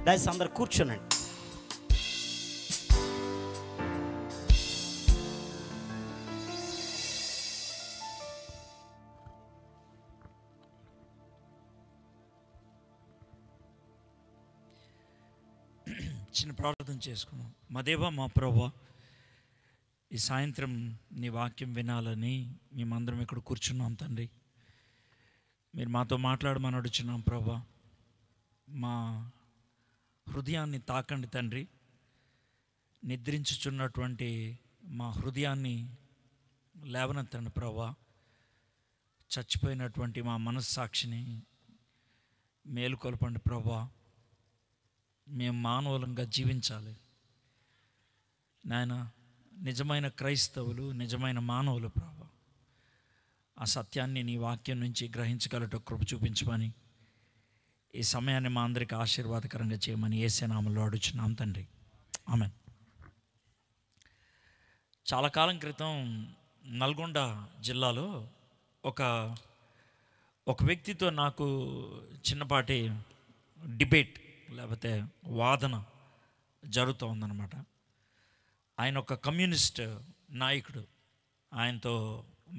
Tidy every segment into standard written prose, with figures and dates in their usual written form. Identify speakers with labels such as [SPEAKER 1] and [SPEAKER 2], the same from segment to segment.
[SPEAKER 1] దయచేసి అందరు కూర్చోనండి.
[SPEAKER 2] చిన్న ప్రార్థన చేసుకున్నాం. మా దేవా, మా ప్రభువా, ఈ సాయంత్రం నీ వాక్యం వినాలని మేమందరం ఇక్కడ కూర్చున్నాం తండ్రి. మీరు మాతో మాట్లాడమని అడుగుచున్నాం ప్రభువా. మా హృదయాన్ని తాకండి తండ్రి. నిద్రించుచున్నటువంటి మా హృదయాన్ని లేవనెత్తండి ప్రభువా. చచ్చిపోయినటువంటి మా మనస్సాక్షిని మేలుకొల్పండి ప్రభువా. మేము మానవులంగా జీవించాలి నాయన. నిజమైన క్రైస్తవులు, నిజమైన మానవులు ప్రభువా. ఆ సత్యాన్ని నీ వాక్యం నుంచి గ్రహించగలట కృప చూపించమని, ఈ సమయాన్ని మా అందరికీ ఆశీర్వాదకరంగా చేయమని యేసు నామములో అడుగుచున్నాం తండ్రి, ఆమేన్. చాలా కాలం క్రితం నల్గొండ జిల్లాలో ఒక వ్యక్తితో నాకు చిన్నపాటి డిబేట్ లేకపోతే వాదన జరుగుతూ ఉందన్నమాట. ఆయన ఒక కమ్యూనిస్ట్ నాయకుడు. ఆయనతో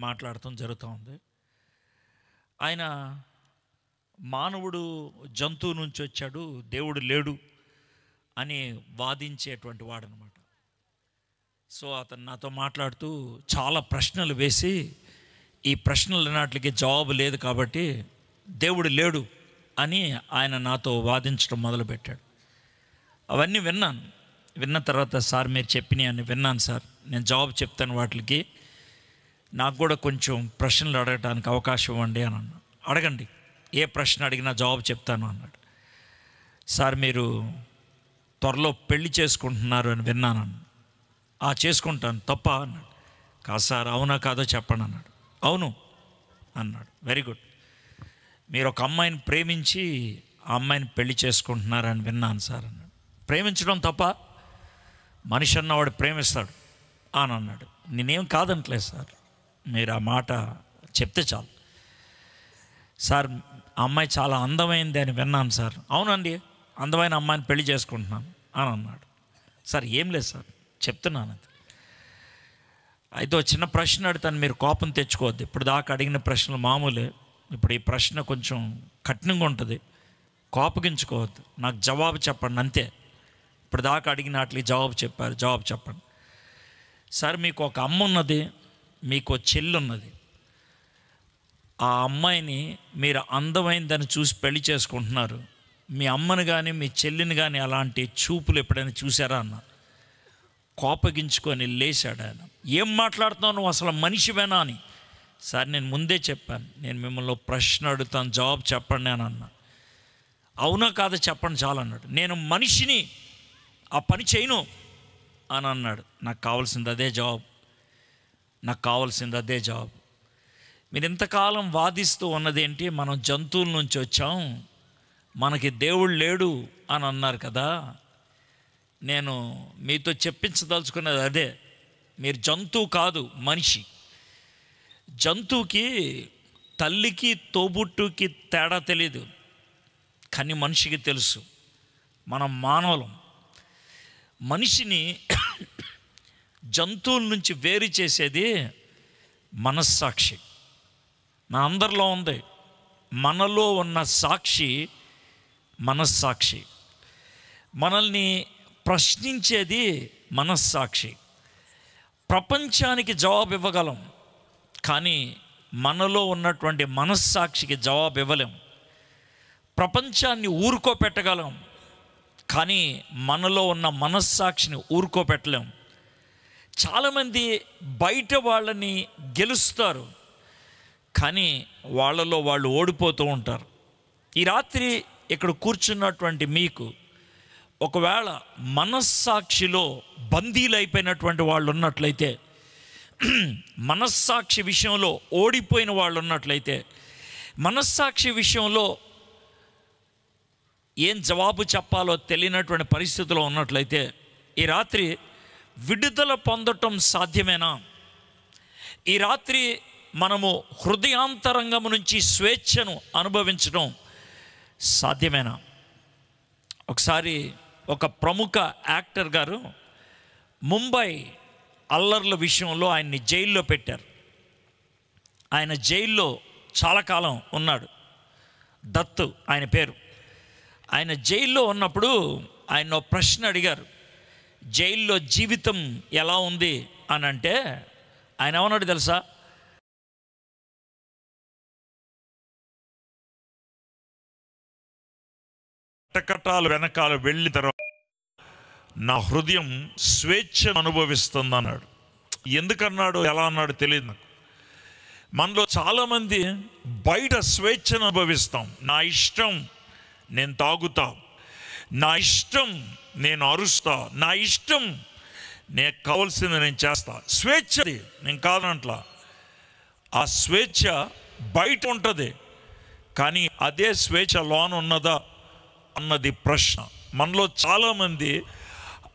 [SPEAKER 2] మాట్లాడటం జరుగుతూ ఉంది. ఆయన మానవుడు జంతువు నుంచి వచ్చాడు, దేవుడు లేడు అని వాదించేటువంటి వాడనమాట. సో అతను నాతో మాట్లాడుతూ చాలా ప్రశ్నలు వేసి, ఈ ప్రశ్నలు నాటికి జవాబు లేదు కాబట్టి దేవుడు లేడు అని ఆయన నాతో వాదించడం మొదలుపెట్టాడు. అవన్నీ విన్నాను. విన్న తర్వాత, సార్ మీరు చెప్పినవి అన్నీ విన్నాను సార్, నేను జవాబు చెప్తాను వాటికి, నాకు కూడా కొంచెం ప్రశ్నలు అడగడానికి అవకాశం ఇవ్వండి అని అన్నా. అడగండి, ఏ ప్రశ్న అడిగినా జవాబు చెప్తాను అన్నాడు. సార్ మీరు త్వరలో పెళ్లి చేసుకుంటున్నారు అని విన్నాను. చేసుకుంటాను, తప్ప అన్నాడు. కాదు సార్, అవునా కాదో చెప్పండి అన్నాడు. అవును అన్నాడు. Very good. మీరు ఒక అమ్మాయిని ప్రేమించి ఆ అమ్మాయిని పెళ్లి చేసుకుంటున్నారని విన్నాను సార్ అన్నాడు. ప్రేమించడం తప్ప? మనిషి అన్నవాడు ప్రేమిస్తాడు అని అన్నాడు. నేనేం కాదంటలేదు సార్, మీరు ఆ మాట చెప్తే చాలు. సార్ ఆ అమ్మాయి చాలా అందమైంది అని విన్నాను సార్. అవునండి, అందమైన అమ్మాయిని పెళ్లి చేసుకుంటున్నాను అని అన్నాడు. సార్ ఏం లేదు సార్, చెప్తున్నాను అది. అయితే ఒక చిన్న ప్రశ్న అడుగుతాను, మీరు కోపం తెచ్చుకోవద్దు. ఇప్పుడు దాకా అడిగిన ప్రశ్నలు మామూలే, ఇప్పుడు ఈ ప్రశ్న కొంచెం కఠినంగా ఉంటుంది, కోపగించుకోవద్దు. నాకు జవాబు చెప్పండి అంతే. ఇప్పుడు దాకా అడిగిన వాటికి జవాబు చెప్పారు, జవాబు చెప్పండి. సార్ మీకు ఒక అమ్మ ఉన్నది, మీకు చెల్లి ఉన్నది. ఆ అమ్మాయిని మీరు అందమైందని చూసి పెళ్లి చేసుకుంటున్నారు. మీ అమ్మని కానీ మీ చెల్లిని కానీ అలాంటి చూపులు ఎప్పుడైనా చూసారా అన్న. కోపగించుకొని లేచాడు ఆయన. ఏం మాట్లాడుతున్నావు నువ్వు, అసలు మనిషివేనా అని. సార్ నేను ముందే చెప్పాను, నేను మిమ్మల్ని ప్రశ్న అడుగుతాను, జవాబు చెప్పండి అని అన్నా. అవునా కాదా చెప్పండి చాలు అన్నాడు. నేను మనిషిని, ఆ పని చేయను అని అన్నాడు. నాకు కావాల్సింది అదే జవాబు, నాకు కావాల్సింది అదే జవాబు. మీరు ఇంతకాలం వాదిస్తూ ఉన్నదేంటి, మనం జంతువుల నుంచి వచ్చాం, మనకి దేవుడు లేడు అని అన్నారు కదా. నేను మీతో చెప్పించదలుచుకున్నది అదే. మీరు జంతువు కాదు, మనిషి. జంతువుకి తల్లికి తోబుట్టుకి తేడా తెలీదు, కానీ మనిషికి తెలుసు. మనం మానవులం. మనిషిని జంతువుల నుంచి వేరు చేసేది మనస్సాక్షి. మన అందరిలో ఉంది. మనలో ఉన్న సాక్షి మనస్సాక్షి. మనల్ని ప్రశ్నించేది మనస్సాక్షి. ప్రపంచానికి జవాబు ఇవ్వగలం, కానీ మనలో ఉన్నటువంటి మనస్సాక్షికి జవాబు ఇవ్వలేం. ప్రపంచాన్ని ఊరుకోపెట్టగలం, కానీ మనలో ఉన్న మనస్సాక్షిని ఊరుకోపెట్టలేం. చాలామంది బయట వాళ్ళని గెలుస్తారు, కానీ వాళ్ళలో వాళ్ళు ఓడిపోతూ ఉంటారు. ఈ రాత్రి ఇక్కడ కూర్చున్నటువంటి మీకు ఒకవేళ మనస్సాక్షిలో బందీలైపోయినటువంటి వాళ్ళు ఉన్నట్లయితే, మనస్సాక్షి విషయంలో ఓడిపోయిన వాళ్ళు ఉన్నట్లయితే, మనస్సాక్షి విషయంలో ఏం జవాబు చెప్పాలో తెలియనటువంటి పరిస్థితిలో ఉన్నట్లయితే, ఈ రాత్రి విడుదల పొందటం సాధ్యమేనా? ఈ రాత్రి మనము హృదయాంతరంగము నుంచి స్వేచ్ఛను అనుభవించడం సాధ్యమేనా? ఒకసారి ఒక ప్రముఖ యాక్టర్ గారు ముంబై అల్లర్ల విషయంలో ఆయన్ని జైల్లో పెట్టారు. ఆయన జైల్లో చాలా కాలం ఉన్నాడు. దత్తు ఆయన పేరు. ఆయన జైల్లో ఉన్నప్పుడు ఆయన ప్రశ్న అడిగారు, జైల్లో జీవితం ఎలా ఉంది అని అంటే ఆయన ఏమన్నాడు తెలుసా? కటకటాలు వెనకాల వెళ్ళిన తర్వాత నా హృదయం స్వేచ్ఛను అనుభవిస్తుంది అన్నాడు. ఎందుకన్నాడు, ఎలా అన్నాడు తెలియదు నాకు. మనలో చాలామంది బయట స్వేచ్ఛను అనుభవిస్తాం. నా ఇష్టం నేను తాగుతా, నా ఇష్టం నేను అరుస్తా, నా ఇష్టం నేను కావాల్సింది నేను చేస్తా. స్వేచ్ఛది నేను కాదనట్లా. ఆ స్వేచ్ఛ బయట ఉంటుంది, కానీ అదే స్వేచ్ఛ లోన ఉన్నదా అన్నది ప్రశ్న. మనలో చాలామంది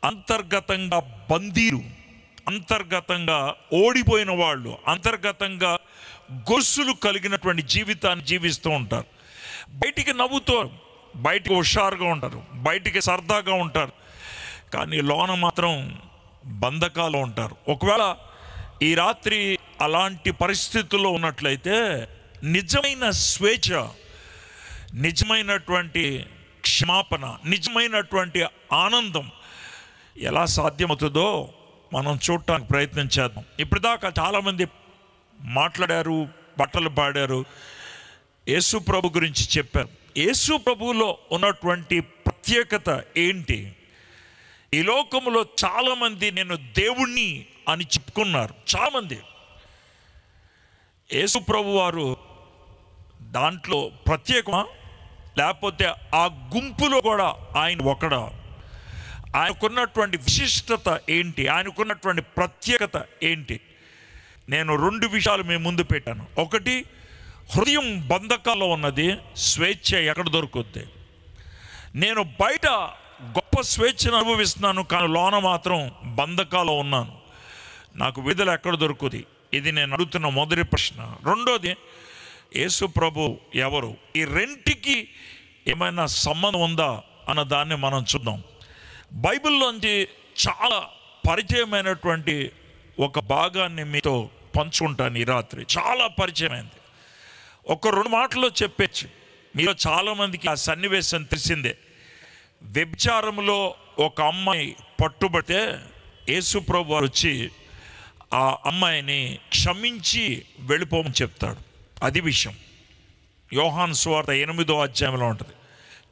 [SPEAKER 2] అంతర్గతంగా బందీలు, అంతర్గతంగా ఓడిపోయిన వాళ్ళు, అంతర్గతంగా గొలుసులు కలిగినటువంటి జీవితాన్ని జీవిస్తూ ఉంటారు. బయటికి నవ్వుతారు, బయటికి హుషారుగా ఉంటారు, బయటికి సరదాగా ఉంటారు, కానీ లోన మాత్రం బంధకాలు ఉంటారు. ఒకవేళ ఈ రాత్రి అలాంటి పరిస్థితుల్లో ఉన్నట్లయితే నిజమైన స్వేచ్ఛ, నిజమైనటువంటి క్షమాపణ, నిజమైనటువంటి ఆనందం ఎలా సాధ్యమవుతుందో మనం చూడటానికి ప్రయత్నం చేద్దాం. ఇప్పటిదాకా చాలామంది మాట్లాడారు, పాటలు పాడారు, యేసు ప్రభు గురించి చెప్పారు. యేసు ప్రభువులో ఉన్నటువంటి ప్రత్యేకత ఏంటి? ఈ లోకంలో చాలామంది నేను దేవుణ్ణి అని చెప్పుకున్నారు. చాలామంది యేసు ప్రభు వారు దాంట్లో ప్రత్యేకమా, లేకపోతే ఆ గుంపులో కూడా ఆయన ఒకడా? ఆయనకున్నటువంటి విశిష్టత ఏంటి? ఆయనకున్నటువంటి ప్రత్యేకత ఏంటి? నేను 2 విషయాలు మేము ముందు పెట్టాను. ఒకటి, హృదయం బంధకాల్లో ఉన్నది, స్వేచ్ఛ ఎక్కడ దొరుకుద్ది? నేను బయట గొప్ప స్వేచ్ఛను అనుభవిస్తున్నాను, కానీ లోన మాత్రం బంధకాల్లో ఉన్నాను. నాకు విడుదల ఎక్కడ దొరుకుతుంది? ఇది నేను అడుగుతున్న మొదటి ప్రశ్న. రెండోది, యేసు ప్రభు ఎవరు? ఈ రెంటికి ఏమైనా సంబంధం ఉందా అన్న దాన్ని మనం చూద్దాం. బైబిల్లోంచి చాలా పరిచయమైనటువంటి ఒక భాగాన్ని మీతో పంచుకుంటాను ఈ రాత్రి. చాలా పరిచయమైంది. ఒక 2 మాటల్లో చెప్పచ్చు. మీలో చాలామందికి ఆ సన్నివేశం తెలిసిందే. వ్యభిచారంలో ఒక అమ్మాయి పట్టుబడితే యేసు ప్రభు వారు వచ్చి ఆ అమ్మాయిని క్షమించి వెళ్ళిపోమని చెప్తాడు. అది విషయం. యోహాను సువార్త 8వ అధ్యాయంలో ఉంటుంది.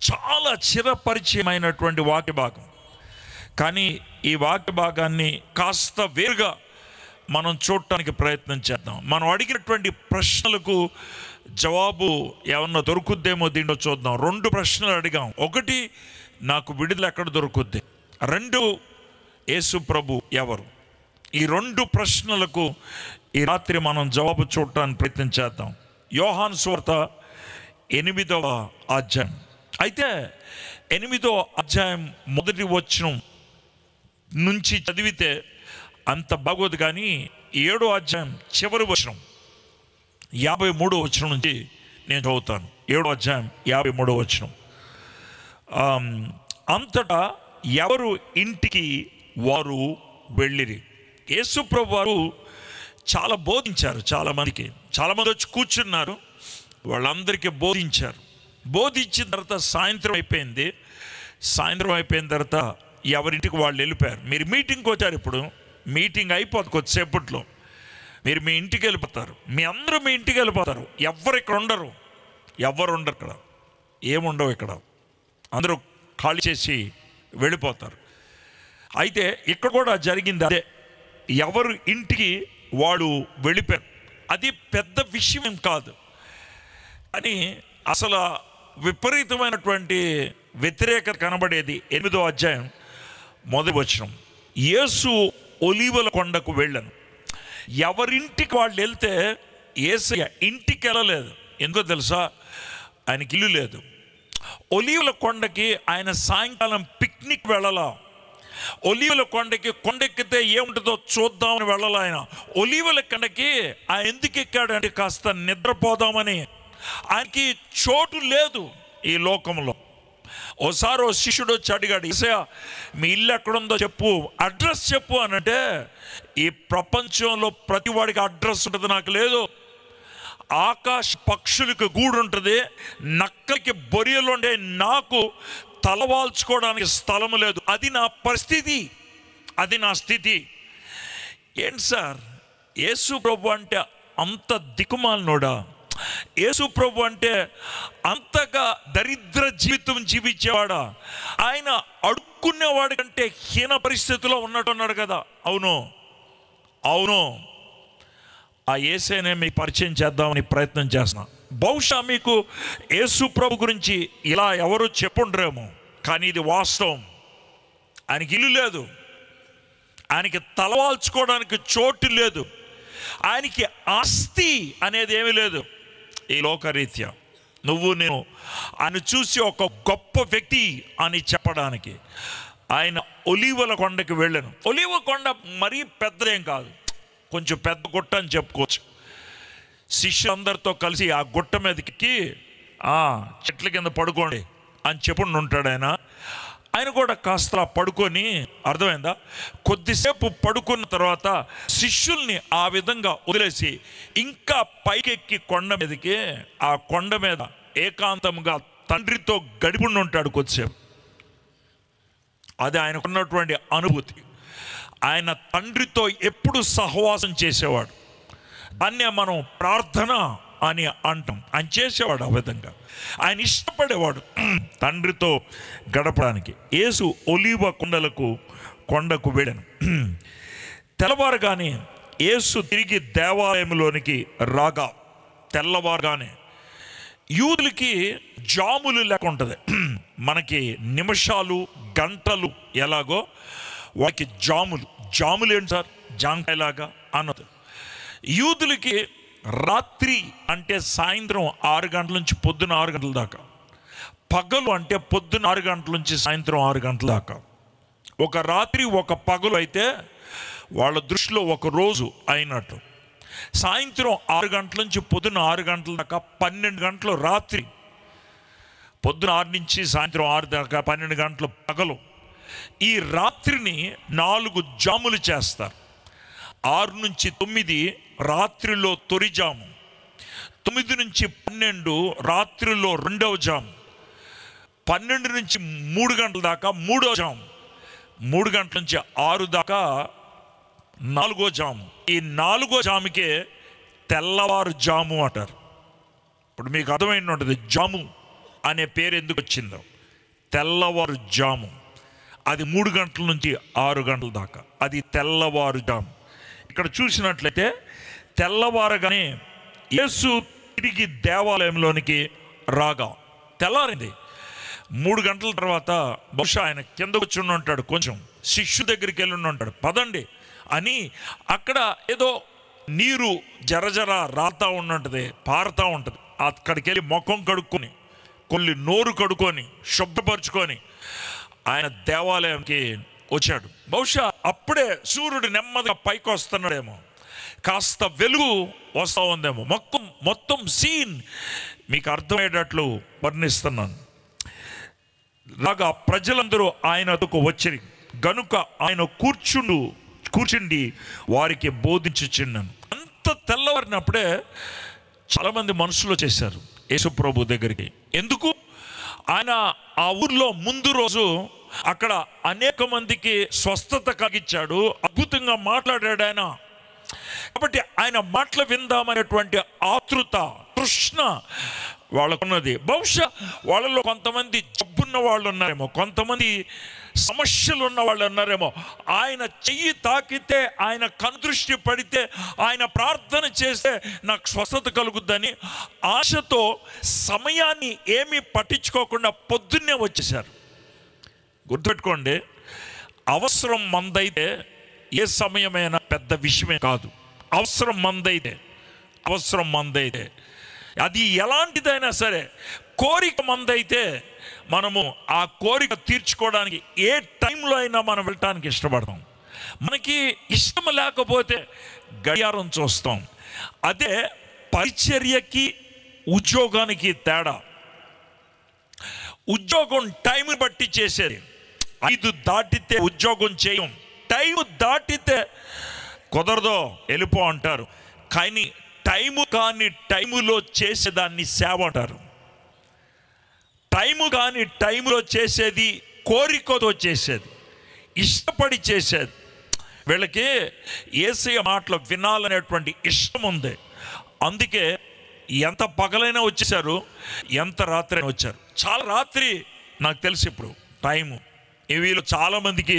[SPEAKER 2] చాలా చిరపరిచయమైనటువంటి వాక్య భాగం. కానీ ఈ వాక్య భాగాన్ని కాస్త వేరుగా మనం చూడటానికి ప్రయత్నం చేద్దాం. మనం అడిగినటువంటి ప్రశ్నలకు జవాబు ఏమన్నా దొరుకుద్దేమో దీంట్లో చూద్దాం. 2 ప్రశ్నలు అడిగాం. ఒకటి, నాకు విడుదల ఎక్కడ దొరుకుద్ది? 2, యేసు ప్రభు ఎవరు? ఈ 2 ప్రశ్నలకు ఈ రాత్రి మనం జవాబు చూడటానికి ప్రయత్నం చేద్దాం. యోహాను సువార్త 8వ అధ్యాయం. అయితే 8వ అధ్యాయం మొదటి వచనం నుంచి చదివితే అంత బాగోదు, కానీ 7వ అధ్యాయం చివరి వచనం 53వ వచనం నుంచి నేను చదువుతాను. 7వ అధ్యాయం 53వ వచనం. అంతటా ఎవరు ఇంటికి వారు వెళ్ళిరి. యేసు ప్రభు వారు చాలా బోధించారు. చాలామంది వచ్చి కూర్చున్నారు. వాళ్ళందరికీ బోధించారు. బోధించిన తర్వాత సాయంత్రం అయిపోయింది. సాయంత్రం అయిపోయిన తర్వాత ఎవరింటికి వాళ్ళు వెళ్ళిపోయారు. మీరు మీటింగ్కి వచ్చారు. ఇప్పుడు మీటింగ్ అయిపోతుంది కొద్దిసేపట్లో. మీరు మీ ఇంటికి వెళ్ళిపోతారు. మీ అందరూ మీ ఇంటికి వెళ్ళిపోతారు. ఎవరు ఇక్కడ ఉండరు. ఇక్కడ ఏముండవు. ఇక్కడ అందరూ ఖాళీ చేసి వెళ్ళిపోతారు. అయితే ఇక్కడ కూడా జరిగింది అదే. ఎవరు ఇంటికి వాడు వెళ్ళిపోయారు. అది పెద్ద విషయం కాదు, అని అసలు విపరీతమైనటువంటి వ్యతిరేకత కనబడేది 8వ అధ్యాయం మొదటి వచనం. యేసు ఒలీవల కొండకు వెళ్ళాను. ఎవరింటికి వాళ్ళు వెళ్తే యేసయ్య ఇంటికి వెళ్ళలేదు. ఎందుకో తెలుసా? ఆయనకి ఇల్లు లేదు. ఒలీవల కొండకి ఆయన సాయంకాలం పిక్నిక్ వెళ్ళాలా. ఒలీవల కొండకి కొండెక్కితే ఏముంటుందో చూద్దామని వెళ్ళాలి ఆయన. ఒలీవల కొండకి ఆయన ఎందుకు ఎక్కాడంటే కాస్త నిద్రపోదామని. ఆయనకి చోటు లేదు ఈ లోకంలో. ఓసారి ఓ శిష్యుడు వచ్చి అడిగాడు, యేసయ్యా మీ ఇల్లు ఎక్కడుందో చెప్పు, అడ్రస్ చెప్పు అని అంటే, ఈ ప్రపంచంలో ప్రతి వాడికి అడ్రస్ ఉంటుంది, నాకు లేదు. ఆకాశ పక్షులకు గూడు ఉంటుంది, నక్కలకి బొరియలు ఉండే నాకు తలవాల్చుకోవడానికి స్థలము లేదు. అది నా పరిస్థితి, అది నా స్థితి. ఏంటి సార్, యేసు ప్రభు అంటే అంత దిక్కుమాలినోడా? యేసు ప్రభు అంటే అంతగా దరిద్ర జీవితం జీవించేవాడా? ఆయన అడుక్కునేవాడి కంటే హీన పరిస్థితిలో ఉన్నట్టున్నాడు కదా. అవును అవును, ఆ యేసేనే మీకు పరిచయం చేద్దామని ప్రయత్నం చేస్తున్నా. బహుశా మీకు యేసు ప్రభు గురించి ఇలా ఎవరు చెప్పుండ్రేమో, కానీ ఇది వాస్తవం. ఆయనకి ఇల్లు లేదు, ఆయనకి తలవాల్చుకోవడానికి చోటు లేదు, ఆయనకి ఆస్తి అనేది ఏమీ లేదు ఈ లోకరీత్యా. నువ్వు నేను ఆయన చూసి ఒక గొప్ప వ్యక్తి అని చెప్పడానికి ఆయన ఒలీవల కొండకి వెళ్ళాను. ఒలీవ కొండ మరీ పెద్దదేం కాదు, కొంచెం పెద్ద గుట్ట అని చెప్పుకోవచ్చు. శిష్యులందరితో కలిసి ఆ గుట్ట మీదకి చెట్ల కింద పడుకోండి అని చెప్పుండి ఉంటాడు ఆయన. ఆయన కూడా కాస్త పడుకొని, అర్థమైందా, కొద్దిసేపు పడుకున్న తర్వాత శిష్యుల్ని ఆ విధంగా వదిలేసి ఇంకా పైకెక్కి కొండ మీదకి, ఆ కొండ మీద ఏకాంతంగా తండ్రితో గడిపుండి ఉంటాడు కొద్దిసేపు. అది ఆయనకున్నటువంటి అనుభూతి. ఆయన తండ్రితో ఎప్పుడు సహవాసం చేసేవాడు. దాన్నే మనం ప్రార్థన అని అంటాం. ఆయన చేసేవాడు ఆ విధంగా, ఆయన ఇష్టపడేవాడు తండ్రితో గడపడానికి. యేసు ఒలీవ కొండకు వెళ్ళాను. తెల్లవారుగానే యేసు తిరిగి దేవాలయంలోనికి రాగా, తెల్లవారుగానే యూదులకి జాములు లెక్క ఉంటుంది. మనకి నిమిషాలు గంటలు ఎలాగో వారికి జాములు ఏంటి సార్, జాంకాయలాగా అన్నది. యూదులకి రాత్రి అంటే సాయంత్రం 6 గంటల నుంచి పొద్దున 6 గంటల దాకా, పగలు అంటే పొద్దున 6 గంటల నుంచి సాయంత్రం 6 గంటల దాకా. ఒక రాత్రి ఒక పగలు అయితే వాళ్ళ దృష్టిలో ఒక రోజు అయినట్టు. సాయంత్రం 6 గంటల నుంచి పొద్దున 6 గంటల దాకా 12 గంటలు రాత్రి. పొద్దున 6 నుంచి సాయంత్రం 6 దాకా 12 గంటలు పగలు. ఈ రాత్రిని 4 జాములు చేస్తారు. 6 నుంచి 9 రాత్రిలో తొలి జాము, 9 నుంచి 12 రాత్రిలో రెండవ జాము, 12 నుంచి 3 గంటల దాకా మూడో జాము, 3 గంటల నుంచి 6 దాకా 4వ జాము. ఈ 4వ జాముకే తెల్లవారు జాము అంటారు. ఇప్పుడు మీకు అర్థమైంది ఉంటుంది జాము అనే పేరు ఎందుకు వచ్చిందో. తెల్లవారు జాము అది 3 గంటల నుంచి 6 గంటల దాకా, అది తెల్లవారు జాము. ఇక్కడ చూసినట్లయితే తెల్లవారగానే యేసు తిరిగి దేవాలయంలోనికి రాగా, తెల్లారింది. 3 గంటల తర్వాత బహుశా ఆయన కింద వచ్చి ఉంటాడు, కొంచెం శిష్యు దగ్గరికి వెళ్ళి ఉంటాడు. పదండి అని అక్కడ ఏదో నీరు జరజర రాతా ఉన్నది, పారుతూ ఉంటుంది. అక్కడికి వెళ్ళి ముఖం కడుక్కొని, కొన్ని నోరు కడుక్కొని, శుభ్రపరుచుకొని ఆయన దేవాలయంకి వచ్చాడు. బహుశా అప్పుడే సూర్యుడు నెమ్మదిగా పైకి వస్తున్నాడేమో, కాస్త వెలుగు వస్తూ ఉందేమో. మొత్తం సీన్ మీకు అర్థమయ్యేటట్లు వర్ణిస్తున్నాను. లాగా ప్రజలందరూ ఆయన వద్దకు వచ్చిరి గనుక ఆయన కూర్చుండి వారికి బోధించుచున్నాను. అంత తెల్లవారినప్పుడే చాలామంది మనుషులు చేశారు యేసు ప్రభు దగ్గరికి. ఎందుకు? ఆయన ఆ ఊర్లో ముందు రోజు అక్కడ అనేక మందికి స్వస్థత కలిగించాడు, అద్భుతంగా మాట్లాడాడు ఆయన. కాబట్టి ఆయన మాటలు విందామనేటువంటి ఆతృత, తృష్ణ వాళ్ళకున్నది. బహుశా వాళ్ళలో కొంతమంది జబ్బున్న వాళ్ళు ఉన్నారేమో, కొంతమంది సమస్యలు ఉన్న వాళ్ళు ఉన్నారేమో. ఆయన చెయ్యి తాకితే, ఆయన కనుదృష్టి పడితే, ఆయన ప్రార్థన చేస్తే నాకు స్వస్థత కలుగుద్దని ఆశతో సమయాన్ని ఏమీ పట్టించుకోకుండా పొద్దున్నే వచ్చేసారు. గుర్తుపెట్టుకోండి, అవసరం మందైతే ఏ సమయమైనా పెద్ద విషయమే కాదు. అవసరం మందైతే అది ఎలాంటిదైనా సరే, కోరిక మందైతే మనము ఆ కోరిక తీర్చుకోవడానికి ఏ టైంలో అయినా మనం వెళ్ళటానికి ఇష్టపడతాం. మనకి ఇష్టం లేకపోతే గడియారం చూస్తాం. అదే పరిచర్యకి ఉద్యోగానికి తేడా. ఉద్యోగం టైం బట్టి చేసేది. 5 దాటితే ఉద్యోగం చేయం, టైం దాటితే కుదరదో వెళ్ళిపో అంటారు. కానీ టైము కాని టైములో చేసేదాన్ని సేవ అంటారు. టైము కాని టైములో చేసేది కోరికతో చేసేది, ఇష్టపడి చేసేది. వీళ్ళకి యేసయ్య మాటలు వినాలనేటువంటి ఇష్టం ఉంది. అందుకే ఎంత పగలైనా వచ్చేసారు, ఎంత రాత్రి అయినా వచ్చారు. చాలా రాత్రి నాకు తెలిసి ఇప్పుడు టైము వీళ్ళు చాలామందికి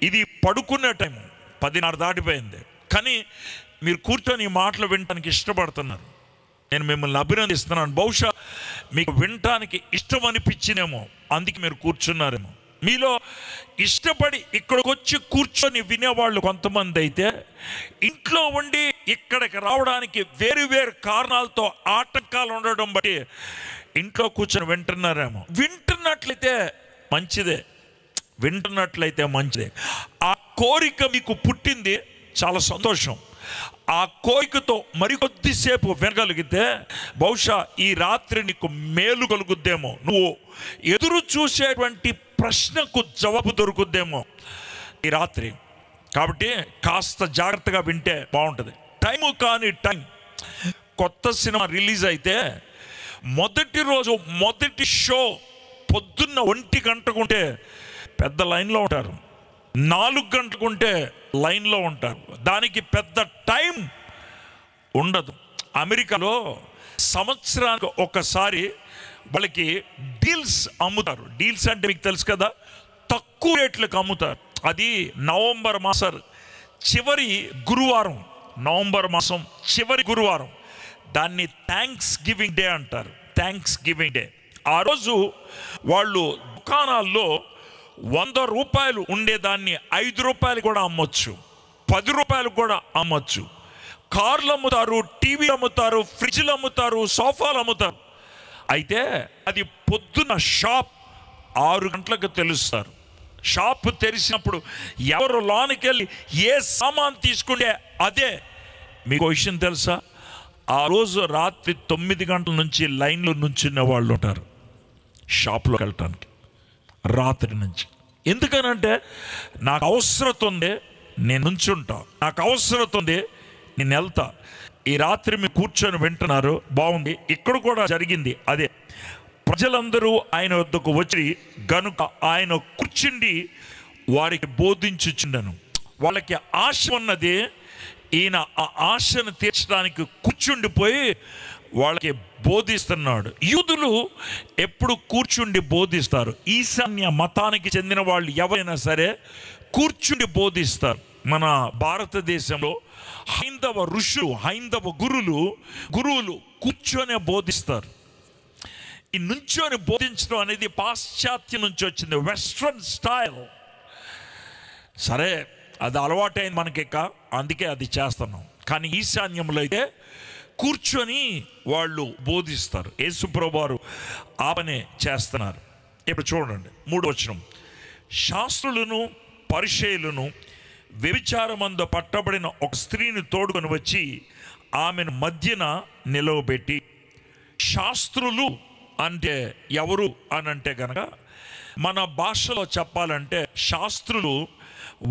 [SPEAKER 2] ఇది పడుకునే టైము 10:30 దాటిపోయింది. కానీ మీరు కూర్చొని ఈ మాటలు వినటానికి ఇష్టపడుతున్నారు. నేను మిమ్మల్ని అభినందిస్తున్నాను. బహుశా మీకు వినటానికి ఇష్టం అనిపించిందేమో, అందుకే మీరు కూర్చున్నారేమో. మీలో ఇష్టపడి ఇక్కడికి వచ్చి కూర్చొని వినేవాళ్ళు కొంతమంది అయితే, ఇంట్లో ఉండి ఇక్కడికి రావడానికి వేరు వేరు కారణాలతో ఆటంకాలు ఉండడం బట్టి ఇంట్లో కూర్చొని వింటున్నారేమో. వింటున్నట్లయితే మంచిదే, వింటున్నట్లయితే మంచిదే. ఆ కోరిక మీకు పుట్టింది, చాలా సంతోషం. ఆ కోరికతో మరికొద్దిసేపు వినగలిగితే బహుశా ఈ రాత్రి నీకు మేలు కలుగుద్దేమో, నువ్వు ఎదురు చూసేటువంటి ప్రశ్నకు జవాబు దొరుకుద్దేమో ఈ రాత్రి. కాబట్టి కాస్త జాగ్రత్తగా వింటే బాగుంటుంది. టైము కాని టైం. కొత్త సినిమా రిలీజ్ అయితే మొదటి రోజు మొదటి షో పొద్దున్న 1 గంటకుంటే పెద్ద లైన్లో ఉంటారు, 4 గంటలకుంటే లైన్లో ఉంటారు. దానికి పెద్ద టైం ఉండదు. అమెరికాలో సంవత్సరానికి ఒకసారి వాళ్ళకి డీల్స్ అమ్ముతారు. డీల్స్ అంటే మీకు తెలుసు కదా, తక్కువ రేట్లకు అమ్ముతారు. అది నవంబర్ మాసం చివరి గురువారం, నవంబర్ మాసం చివరి గురువారం. దాన్ని థ్యాంక్స్ గివింగ్ డే అంటారు. Thanks giving day. ఆ రోజు వాళ్ళు దుకాణాల్లో 100 రూపాయలు ఉండేదాన్ని 5 రూపాయలు కూడా అమ్మొచ్చు, 10 రూపాయలు కూడా అమ్మొచ్చు. కార్లు అమ్ముతారు, టీవీ అమ్ముతారు, ఫ్రిడ్జ్లు అమ్ముతారు, సోఫాలు అమ్ముతారు. అయితే అది పొద్దున్న షాప్ 6 గంటలకు తెలుస్తారు. షాప్ తెరిచినప్పుడు ఎవరు లోనికి వెళ్ళి ఏ సామాన్ తీసుకుంటే అదే. మీకు విషయం తెలుసా, ఆ రోజు రాత్రి 9 గంటల నుంచి లైన్లో నుంచున్న వాళ్ళు ఉంటారు షాప్లోకి వెళ్ళటానికి రాత్రి నుంచి. ఎందుకనంటే నాకు అవసరత ఉంది, నేను నుంచుంటా, నాకు అవసరత ఉంది, నేను వెళ్తా. ఈ రాత్రి మీరు కూర్చొని వింటున్నారు, బాగుంది. ఇక్కడ కూడా జరిగింది అదే. ప్రజలందరూ ఆయన వద్దకు వచ్చి గనుక ఆయన కూర్చుండి వారికి బోధించుచుండెను. వాళ్ళకి ఆశ ఉన్నది, ఈయన ఆ ఆశను తీర్చడానికి కూర్చుండిపోయి వాళ్ళకి బోధిస్తున్నాడు. యూదులు ఎప్పుడు కూర్చుండి బోధిస్తారు. ఈశాన్య మతానికి చెందిన వాళ్ళు ఎవరైనా సరే కూర్చుండి బోధిస్తారు. మన భారతదేశంలో హైందవ ఋషులు, హైందవ గురువులు కూర్చొనే బోధిస్తారు. ఈ నుంచొని బోధించడం అనేది పాశ్చాత్యం నుంచి వచ్చింది, వెస్ట్రన్ స్టైల్. సరే, అది అలవాటైంది మనకి, అందుకే అది చేస్తున్నాం. కానీ ఈశాన్యంలో అయితే కూర్చొని వాళ్ళు బోధిస్తారు. యేసుప్రభువు వారు ఆ పనే చేస్తున్నారు. ఇప్పుడు చూడండి 3వ వచనం. శాస్త్రులను పరిసయ్యులను వ్యభిచారమందు పట్టబడిన ఒక స్త్రీని తోడుకొని వచ్చి ఆమెను మధ్యన నిలవబెట్టి. శాస్త్రులు అంటే ఎవరు అని అంటే కనుక మన భాషలో చెప్పాలంటే శాస్త్రులు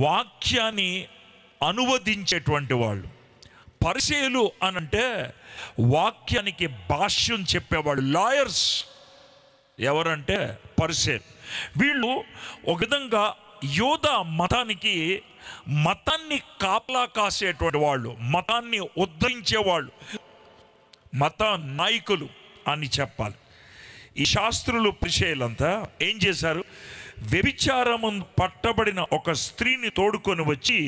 [SPEAKER 2] వాక్యాన్ని అనువదించేటువంటి వాళ్ళు. పరిసయ్యులు అనంటే వాక్యానికి భాష్యం చెప్పేవాళ్ళు, లాయర్స్. ఎవరంటే పరిసయ్యులు. వీళ్ళు ఒక విధంగా యోధా మతాన్ని కాపలా కాసేటువంటి వాళ్ళు, మతాన్ని ఉద్ధరించేవాళ్ళు, మత నాయకులు అని చెప్పాలి. ఈ శాస్త్రులు పరిసయ్యులంతా ఏం చేశారు, వ్యభిచారము పట్టబడిన ఒక స్త్రీని తోడుకొని వచ్చి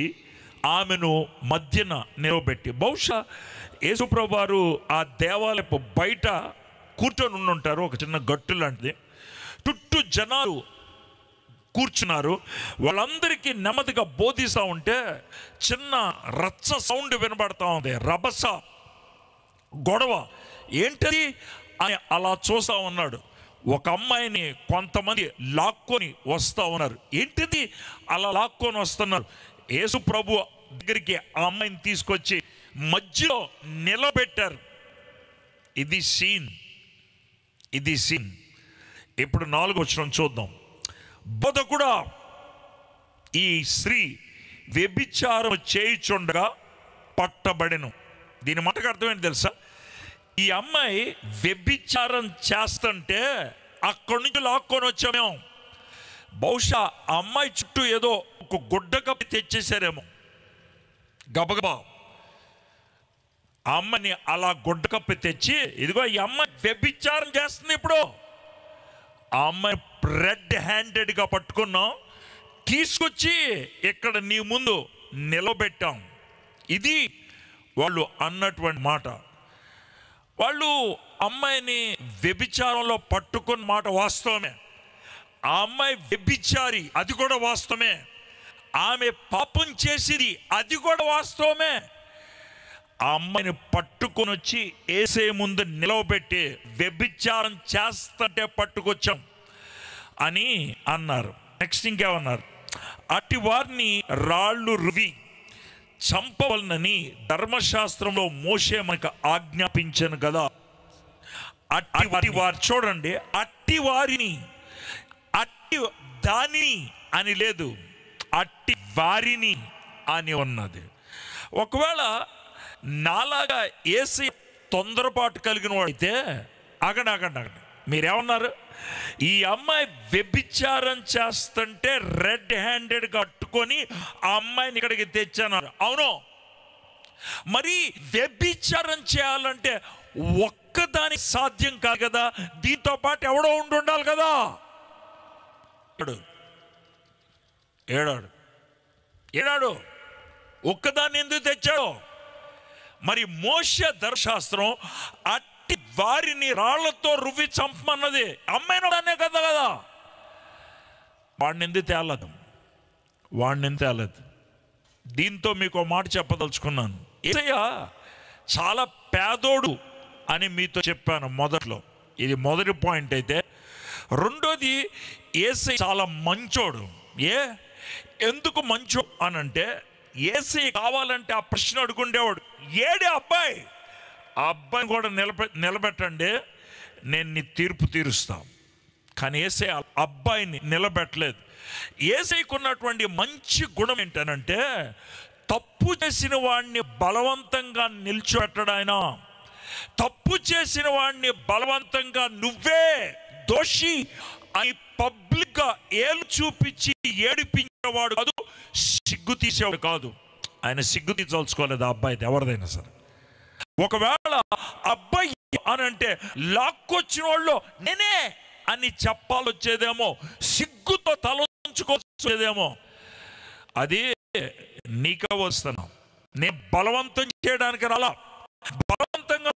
[SPEAKER 2] ఆమెను మధ్యన నిలవబెట్టి. బహుశా యేసుప్రభువు వారు ఆ దేవాలయపు బయట కూర్చొని ఉండుంటారు, ఒక చిన్న గట్టు లాంటిది. చుట్టూ జనాలు కూర్చున్నారు. వాళ్ళందరికీ నెమ్మదిగా బోధిస్తూ ఉంటే చిన్న రచ్చ సౌండ్ వినబడతా ఉంది, రభస, గొడవ. ఏంటది అని అలా చూస్తూ ఉన్నాడు. ఒక అమ్మాయిని కొంతమంది లాక్కొని వస్తూ ఉన్నారు. ఏంటిది అలా లాక్కొని వస్తున్నారు? యేసు ప్రభు దగ్గరికి ఆ అమ్మాయిని తీసుకొచ్చి మధ్యలో నిలబెట్టారు. ఇది సీన్. ఇప్పుడు 4వ వచనం చూద్దాం. బోధకుడా, ఈ స్త్రీ వ్యభిచారం చేయుచుండగా పట్టబడెను. దీని మాటకు అర్థం ఏంటి తెలుసా? ఈ అమ్మాయి వ్యభిచారం చేస్తుంటే అక్కడి నుంచి లాక్కొని వచ్చామేమో. బహుశా ఆ అమ్మాయి చుట్టూ ఏదో ఒక గుడ్డ కప్పి తెచ్చేసారేమో. గబగబా ఆ అమ్మాయిని అలా గుడ్డ కప్పి తెచ్చి, ఇదిగో ఈ అమ్మాయి వ్యభిచారం చేస్తుంది. ఇప్పుడు ఆ అమ్మాయి రెడ్ హ్యాండెడ్గా పట్టుకున్నాం, తీసుకొచ్చి ఇక్కడ నీ ముందు నిలబెట్టాం. ఇది వాళ్ళు అన్నటువంటి మాట. వాళ్ళు అమ్మాయిని వ్యభిచారంలో పట్టుకున్న మాట వాస్తవమే. ఆ అమ్మాయి వ్యభిచారి, అది కూడా వాస్తవమే. ఆమె పాపం చేసిది, అది కూడా వాస్తవమే. ఆ అమ్మాయిని పట్టుకొని వచ్చి యేసయ్య ముందు నిలవబెట్టి వ్యభిచారం చేస్తుంటే పట్టుకొచ్చాం అని అన్నారు. నెక్స్ట్ ఇంకేమన్నారు? అట్టి వారిని రాళ్ళు రువి చంపవలనని ధర్మశాస్త్రంలో మోషే మనకు ఆజ్ఞాపించాను కదా. అట్టి వారు, చూడండి, అట్టి వారిని, అట్టి దానిని అని లేదు, అట్టి వారిని అని ఉన్నది. ఒకవేళ నాలాగా యేసయ్య తొందరపాటు కలిగిన వాడైతే అగండి మీరేమన్నారు? ఈ అమ్మాయి వ్యభిచారం చేస్తుంటే రెడ్ హ్యాండెడ్గా అట్టుకొని ఆ అమ్మాయిని ఇక్కడికి తెచ్చాను. అవును, మరి వ్యభిచారం చేయాలంటే ఒక్కదానికి సాధ్యం కాదు కదా, దీంతో పాటు ఎవడో ఉండాలి కదా. ఏడాడు ఒక్కదాన్ని ఎందుకు తెచ్చాడు? మరి మోషే ధర్మశాస్త్రం అట్టి వారిని రాళ్లతో రువ్వి చంపమన్నది అమ్మాయిని దాన్నే కదా. వాడిని ఎందుకు తేలదు. దీంతో మీకు ఒక మాట చెప్పదలుచుకున్నాను. యేసయ్య చాలా పేదోడు అని మీతో చెప్పాను మొదట్లో. ఇది మొదటి పాయింట్ అయితే. రెండోది, యేసయ్య చాలా మంచోడు. ఎందుకు మంచో అనంటే, యేసయ్య కావాలంటే ఆ ప్రశ్న అడుగుండేవాడు, ఏడే అబ్బాయి, ఆ అబ్బాయిని కూడా నిలబెట్టండి, నేను నీ తీర్పు తీరుస్తా. కానీ యేసయ్య అబ్బాయిని నిలబెట్టలేదు. యేసయ్యకు ఉన్నటువంటి మంచి గుణం ఏంటనంటే, తప్పు చేసిన వాడిని బలవంతంగా నిల్చోబెట్టడాయన. తప్పు చేసిన వాడిని బలవంతంగా నువ్వే దోషి అని పబ్లిక్గా ఏలు చూపించి ఏడిపించేవాడు కాదు, సిగ్గు తీసేవాడు కాదు. ఆయన సిగ్గు తీర్చలుచుకోలేదు ఆ అబ్బాయి ఎవరిదైనా సరే. ఒకవేళ అబ్బాయి అని అంటే లాక్కొచ్చిన వాళ్ళు నేనే అని చెప్పాలొచ్చేదేమో, సిగ్గుతో తలంచుకొచ్చేదేమో. అది నీకే వస్తున్నావు. నేను బలవంతం చేయడానికి రాలా. బలవంతంగా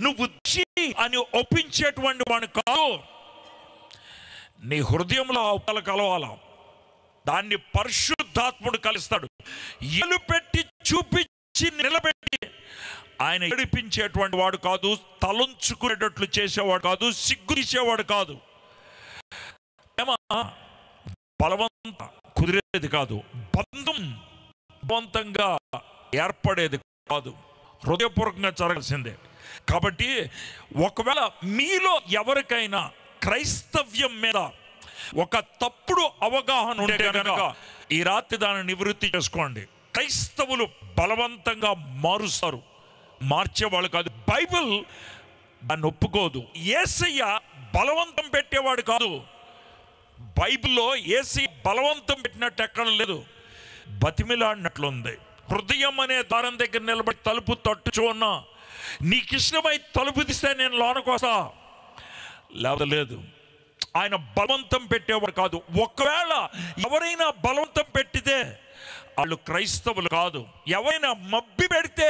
[SPEAKER 2] నువ్వు అని ఒప్పించేటువంటి వాడిని కాదు. నీ హృదయంలో అవతల కలవాల, దాన్ని పరిశుద్ధాత్ముడు కలుస్తాడు. ఎలు పెట్టి చూపించి నిలబెట్టి ఆయన ఏడిపించేటువంటి వాడు కాదు, తలంచుకునేటట్లు చేసేవాడు కాదు, సిగ్గు తీసేవాడు కాదు. బలవంత కుదిరేది కాదు, బలవంతంగా ఏర్పడేది కాదు, హృదయపూర్వకంగా జరగాల్సిందే. కాబట్టి ఒకవేళ మీలో ఎవరికైనా క్రైస్తవ్యం మీద ఒక తప్పుడు అవగాహన ఉంటే కనుక ఈ రాత్రి దాన్ని నివృత్తి చేసుకోండి. క్రైస్తవులు బలవంతంగా మారుస్తారు, మార్చేవాళ్ళు కాదు. బైబిల్ దాన్ని ఒప్పుకోదు. యేసయ్య బలవంతం పెట్టేవాడు కాదు. బైబిల్లో యేసయ్య బలవంతం పెట్టినట్టు ఎక్కడ లేదు, బతిమిలాడినట్లుంది. హృదయం అనే దారం దగ్గర నిలబడి తలుపు తట్టుచు ఉన్నా, నీకు ఇష్టమై తలుపు తీస్తే నేను లోనకు వస్తా, లేదు. ఆయన బలవంతం పెట్టేవాడు కాదు. ఒకవేళ ఎవరైనా బలవంతం పెట్టితే వాళ్ళు క్రైస్తవులు కాదు. ఎవరైనా మబ్బి పెడితే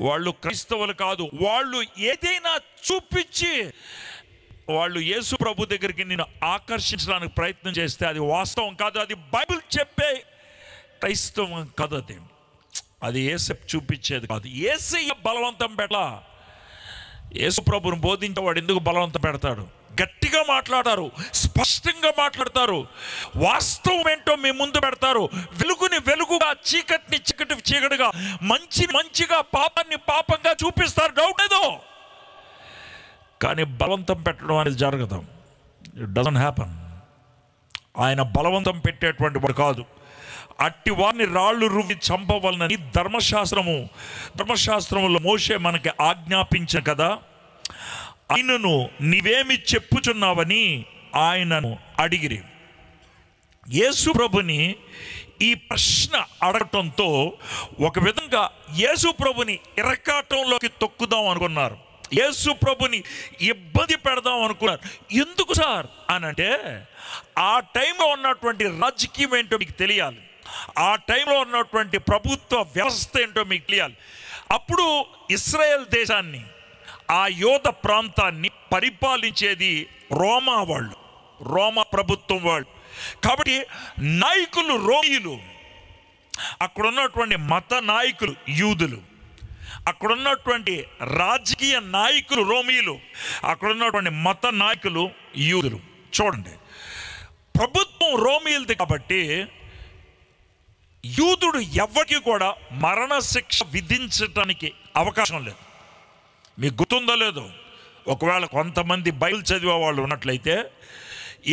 [SPEAKER 2] వాళ్ళు క్రైస్తవులు కాదు. వాళ్ళు ఏదైనా చూపించి వాళ్ళు యేసు ప్రభు దగ్గరికి నిన్ను ఆకర్షించడానికి ప్రయత్నం చేస్తే అది వాస్తవం కాదు, అది బైబిల్ చెప్పే క్రైస్తవం కాదు. అది యేసు చూపించేది కాదు. యేసయ్య బలవంతం పెట్టలా. యేసు ప్రభుని బోధించేవాడు ఎందుకు బలవంతం పెడతాడు? గట్టిగా మాట్లాడారు, స్పష్టంగా మాట్లాడతారు, వాస్తవం ఏంటో మీ ముందు పెడతారు. వెలుగుని వెలుగుగా, చీకటిని చీకటిగా, మంచిగా, పాపాన్ని పాపంగా చూపిస్తారు, డౌట్ ఏదో. కానీ బలవంతం పెట్టడం అనేది జరగదు. It doesn't happen. ఆయన బలవంతం పెట్టేటువంటి వాడు కాదు. అట్టి వారిని రాళ్ళు రువ్వి చంపవలనని ధర్మశాస్త్రములో మోషే మనకి ఆజ్ఞాపించ కదా. ఆయనను నీవేమి చెప్పుచున్నావని ఆయనను అడిగిరి. యేసు ప్రభుని ఈ ప్రశ్న అడగటంతో ఒక విధంగా యేసు ప్రభుని ఇరకాటంలోకి తొక్కుదాం అనుకున్నారు. యేసు ప్రభుని ఇబ్బంది పెడదాం అనుకున్నారు. ఎందుకు సార్ అని అంటే, ఆ టైంలో ఉన్నటువంటి రాజకీయం ఏంటో మీకు తెలియాలి, ఆ టైంలో ఉన్నటువంటి ప్రభుత్వ వ్యవస్థ ఏంటో మీకు తెలియాలి. అప్పుడు ఇశ్రాయేల్ దేశాన్ని, ఆ యోధ ప్రాంతాన్ని పరిపాలించేది రోమా వాళ్ళు, రోమా ప్రభుత్వం వాళ్ళు. కాబట్టి నాయకులు రోమీయులు, అక్కడ ఉన్నటువంటి మత నాయకులు యూదులు, అక్కడ ఉన్నటువంటి రాజకీయ నాయకులు రోమీయులు, అక్కడ ఉన్నటువంటి మత నాయకులు యూదులు. చూడండి, ప్రభుత్వం రోమీయులది కాబట్టి యూదుడు ఎవరికి కూడా మరణశిక్ష విధించడానికి అవకాశం లేదు. మీకు గుర్తుందో లేదో, ఒకవేళ కొంతమంది బైబిల్ చదివే వాళ్ళు ఉన్నట్లయితే,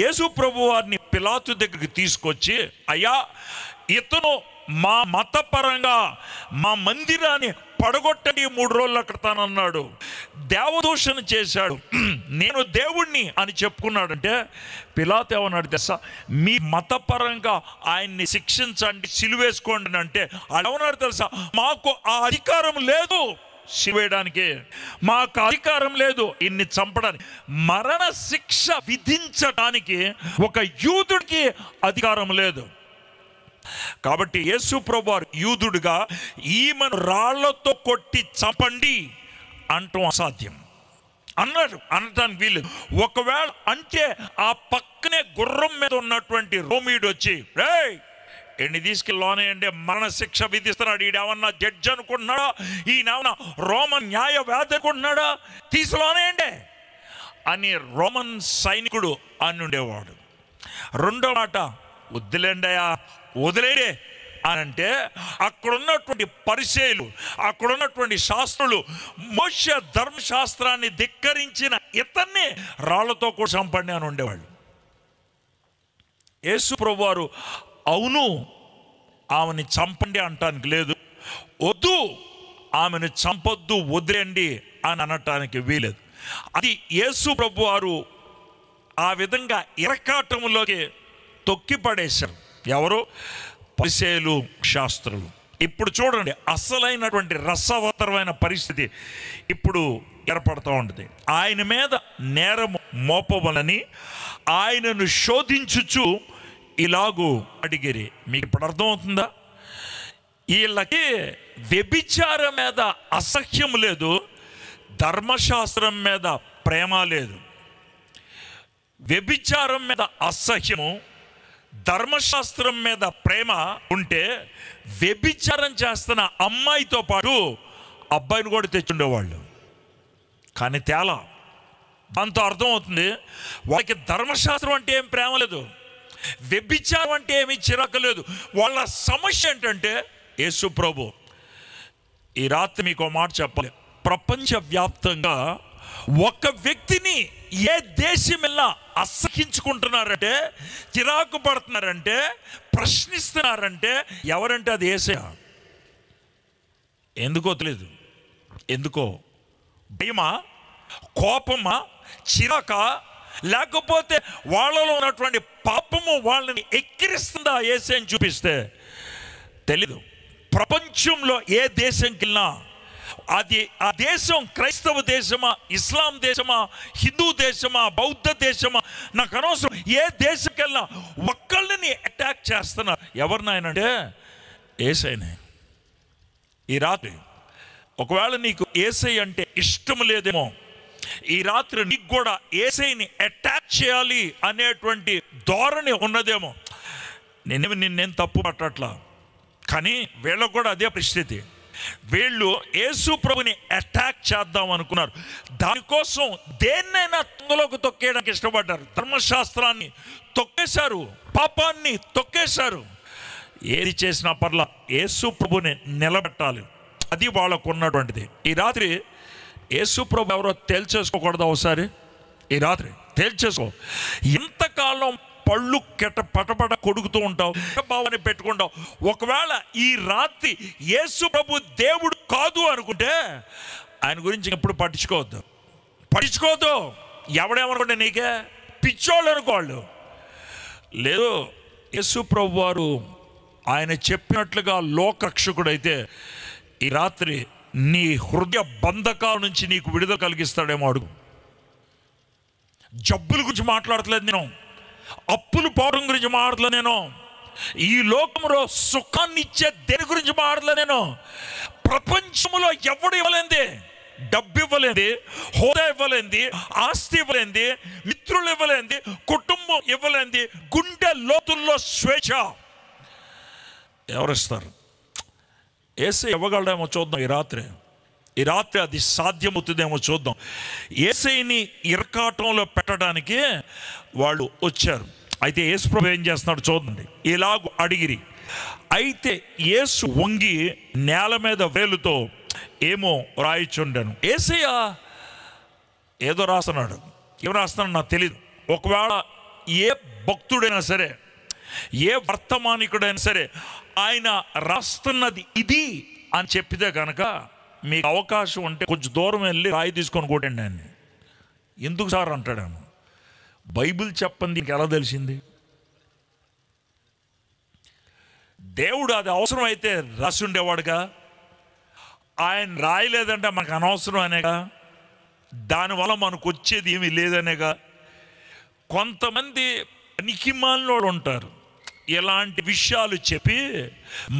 [SPEAKER 2] యేసు ప్రభు వారిని పిలాతు దగ్గరికి తీసుకొచ్చి, అయ్యా ఇతను మా మతపరంగా మా మందిరాన్ని పడగొట్టని 3 రోజులు కడతానన్నాడు, దేవదూషణ చేశాడు, నేను దేవుణ్ణి అని చెప్పుకున్నాడంటే పిలాతు ఏమన్నాడు తెలుసా, మీ మతపరంగా ఆయన్ని శిక్షించండి, సిలువేసుకోండి అంటే ఏమన్నాడు తెలుసా, మాకు ఆ అధికారం లేదు, సిలువేయడానికి మాకు అధికారం లేదు, ఇన్ని చంపడానికి, మరణ శిక్ష విధించడానికి ఒక యూదుడికి అధికారం లేదు. కాబట్టి యేసు ప్రభువారు యూదుడిగా ఈమెను రాళ్లతో కొట్టి చంపండి అంటం అసాధ్యం అన్నాడు, అనటానికి వీలు. ఒకవేళ అంటే ఆ పక్కనే గుర్రం మీద ఉన్నటువంటి రోమీయుడు వచ్చి, రేయ్ ఎన్ని తీసుకెళ్ళలోనేయండి, మరణ శిక్ష విధిస్తున్నాడు, ఈడేమన్నా జడ్జి అనుకుంటున్నాడా, ఈయనేమన్నా రోమన్ న్యాయవాది అనుకుంటున్నాడా, తీసులోనేయండి అని రోమన్ సైనికుడు అని ఉండేవాడు. రెండో మాట, వద్దులేండయా వదిలేడే అని అంటే, అక్కడున్నటువంటి పరిసయ్యులు, అక్కడున్నటువంటి శాస్త్రులు మోషే ధర్మశాస్త్రాన్ని ధిక్కరించిన ఇతన్ని రాళ్లతో కూడా చంపండి అని ఉండేవాళ్ళు. యేసు ప్రభువారు అవును ఆమెని చంపండి అంటానికి లేదు, వద్దు ఆమెను చంపొద్దు వదిలేండి అని అనటానికి వీలేదు. అది యేసు ప్రభువారు ఆ విధంగా ఇరకాటంలోకి తొక్కిపడేశారు. ఎవరు? పరిసయ్యులు, శాస్త్రులు. ఇప్పుడు చూడండి, అసలైనటువంటి రసవత్తరమైన పరిస్థితి ఇప్పుడు ఏర్పడుతూ ఉంటుంది. ఆయన మీద నేరము మోపవలని ఆయనను శోధించుచు ఇలాగూ అడిగిరి. మీకు ఇప్పుడు అర్థమవుతుందా? వీళ్ళకి వ్యభిచారం మీద అసహ్యం లేదు, ధర్మశాస్త్రం మీద ప్రేమ లేదు. వ్యభిచారం మీద అసహ్యము, ధర్మశాస్త్రం మీద ప్రేమ ఉంటే వ్యభిచారం చేస్తున్న అమ్మాయితో పాటు అబ్బాయిని కూడా తెచ్చుండేవాళ్ళు. కానీ తేలా, దాంతో అర్థమవుతుంది వాళ్ళకి ధర్మశాస్త్రం అంటే ఏం ప్రేమ లేదు, వ్యభిచారం అంటే ఏమీ చిరాకు లేదు. వాళ్ళ సమస్య ఏంటంటే యేసు ప్రభు. ఈ రాత్రి మీకు మాట చెప్పాలి, ప్రపంచవ్యాప్తంగా ఒక వ్యక్తిని ఏ దేశమెల్లా అసహించుకుంటున్నారంటే, చిరాకు పడుతున్నారంటే, ప్రశ్నిస్తున్నారంటే ఎవరంటే అది యేసయ్య. ఎందుకో తెలియదు. ఎందుకో? భయమా, కోపమా, చిరాక, లేకపోతే వాళ్ళలో ఉన్నటువంటి పాపము వాళ్ళని ఎక్కిరిస్తుందా యేసయ్యని చూపిస్తే తెలీదు. ప్రపంచంలో ఏ దేశంకి వెళ్ళినా అది ఆ దేశం క్రైస్తవ దేశమా, ఇస్లాం దేశమా, హిందూ దేశమా, బౌద్ధ దేశమా, నాకు అనవసరం, ఏ దేశంకి వెళ్ళినా ఒక్కళ్ళని అటాక్ చేస్తున్నారు. ఎవరినైనంటే యేసయ్యనే. ఈ రాత్రి ఒకవేళ నీకు యేసయ్య అంటే ఇష్టం లేదేమో, ఈ రాత్రి నీకు కూడా యేసయ్యని అటాక్ చేయాలి అనేటువంటి ధోరణి ఉన్నదేమో. నిన్నేం తప్పు పట్టట్లా, కానీ వీళ్ళకు కూడా అదే పరిస్థితి. వీళ్ళు యేసు ప్రభుని అటాక్ చేద్దాం అనుకున్నారు. దానికోసం దేన్నైనా తుంగలోకి తొక్కేయడానికి ఇష్టపడ్డారు. ధర్మశాస్త్రాన్ని తొక్కేశారు, పాపాన్ని తొక్కేశారు. ఏది చేసినా పర్లా యేసు ప్రభుని నిలబెట్టాలి, అది వాళ్ళకు ఉన్నటువంటిది. ఈ రాత్రి యేసు ప్రభు ఎవరో తేల్చేసుకోకూడదు ఒకసారి. ఈ రాత్రి తేల్చేసుకో. ఎంతకాలం పళ్ళు పటపట కొడుకుతూ ఉంటావు, భావాన్ని పెట్టుకుంటావు. ఒకవేళ ఈ రాత్రి యేసు ప్రభు దేవుడు కాదు అనుకుంటే ఆయన గురించి ఎప్పుడు పట్టించుకోవద్దు. ఎవడేమనుకుంటే నీకే పిచ్చోళ్ళు అనుకోవాళ్ళు. లేదు, యేసు ప్రభు వారు ఆయన చెప్పినట్లుగా లోకరక్షకుడైతే ఈ రాత్రి నీ హృదయ బంధకాల నుంచి నీకు విడుదల కలిగిస్తాడేమో అడుగు. జబ్బుల గురించి మాట్లాడట్లేదు నేను, అప్పులు పోవడం గురించి మాట్లాడలేదు నేను, ఈ లోకంలో సుఖాన్ని ఇచ్చే దేని గురించి మాట్లాడలేదు నేను. ప్రపంచంలో ఎవడు ఇవ్వలేంది, డబ్బు ఇవ్వలేంది, హోదా ఇవ్వలేంది, ఆస్తి ఇవ్వలేంది, మిత్రులు ఇవ్వలేంది, కుటుంబం ఇవ్వలేంది, గుండె లోతుల్లో స్వేచ్ఛ ఎవరిస్తారు? యేసయ్య ఇవ్వగలడేమో చూద్దాం. ఈ రాత్రి అది సాధ్యమవుతుందేమో చూద్దాం. యేసయ్యని ఇరకాటంలో పెట్టడానికి వాళ్ళు వచ్చారు. అయితే యేసు ప్రభు ఏం చేస్తున్నాడు చూడండి. ఇలాగ అడిగిరి. అయితే యేసు వంగి నేల మీద వేలుతో ఏమో రాయిచుండెను. యేసయ్య ఏదో రాస్తున్నాడు, ఏం రాస్తున్నాడు నాకు తెలియదు. ఒకవేళ ఏ భక్తుడైనా సరే, ఏ వర్తమానికుడైనా సరే ఆయన రాస్తున్నది ఇది అని చెప్పితే కనుక మీకు అవకాశం ఉంటే కొంచెం దూరం వెళ్ళి రాయి తీసుకొని కొట్టండి ఆయన్ని. ఎందుకు సార్ అంటాడాను, బైబిల్ చెప్పండి దీనికి ఎలా తెలిసింది? దేవుడు అది అవసరం అయితే రాసి ఉండేవాడుగా, ఆయన రాయలేదంటే మనకు అనవసరం అనేగా, దానివల్ల మనకు వచ్చేది ఏమీ లేదనేగా. కొంతమంది పనికిమాలినోళ్ళు ఉంటారు, ఇలాంటి విషయాలు చెప్పి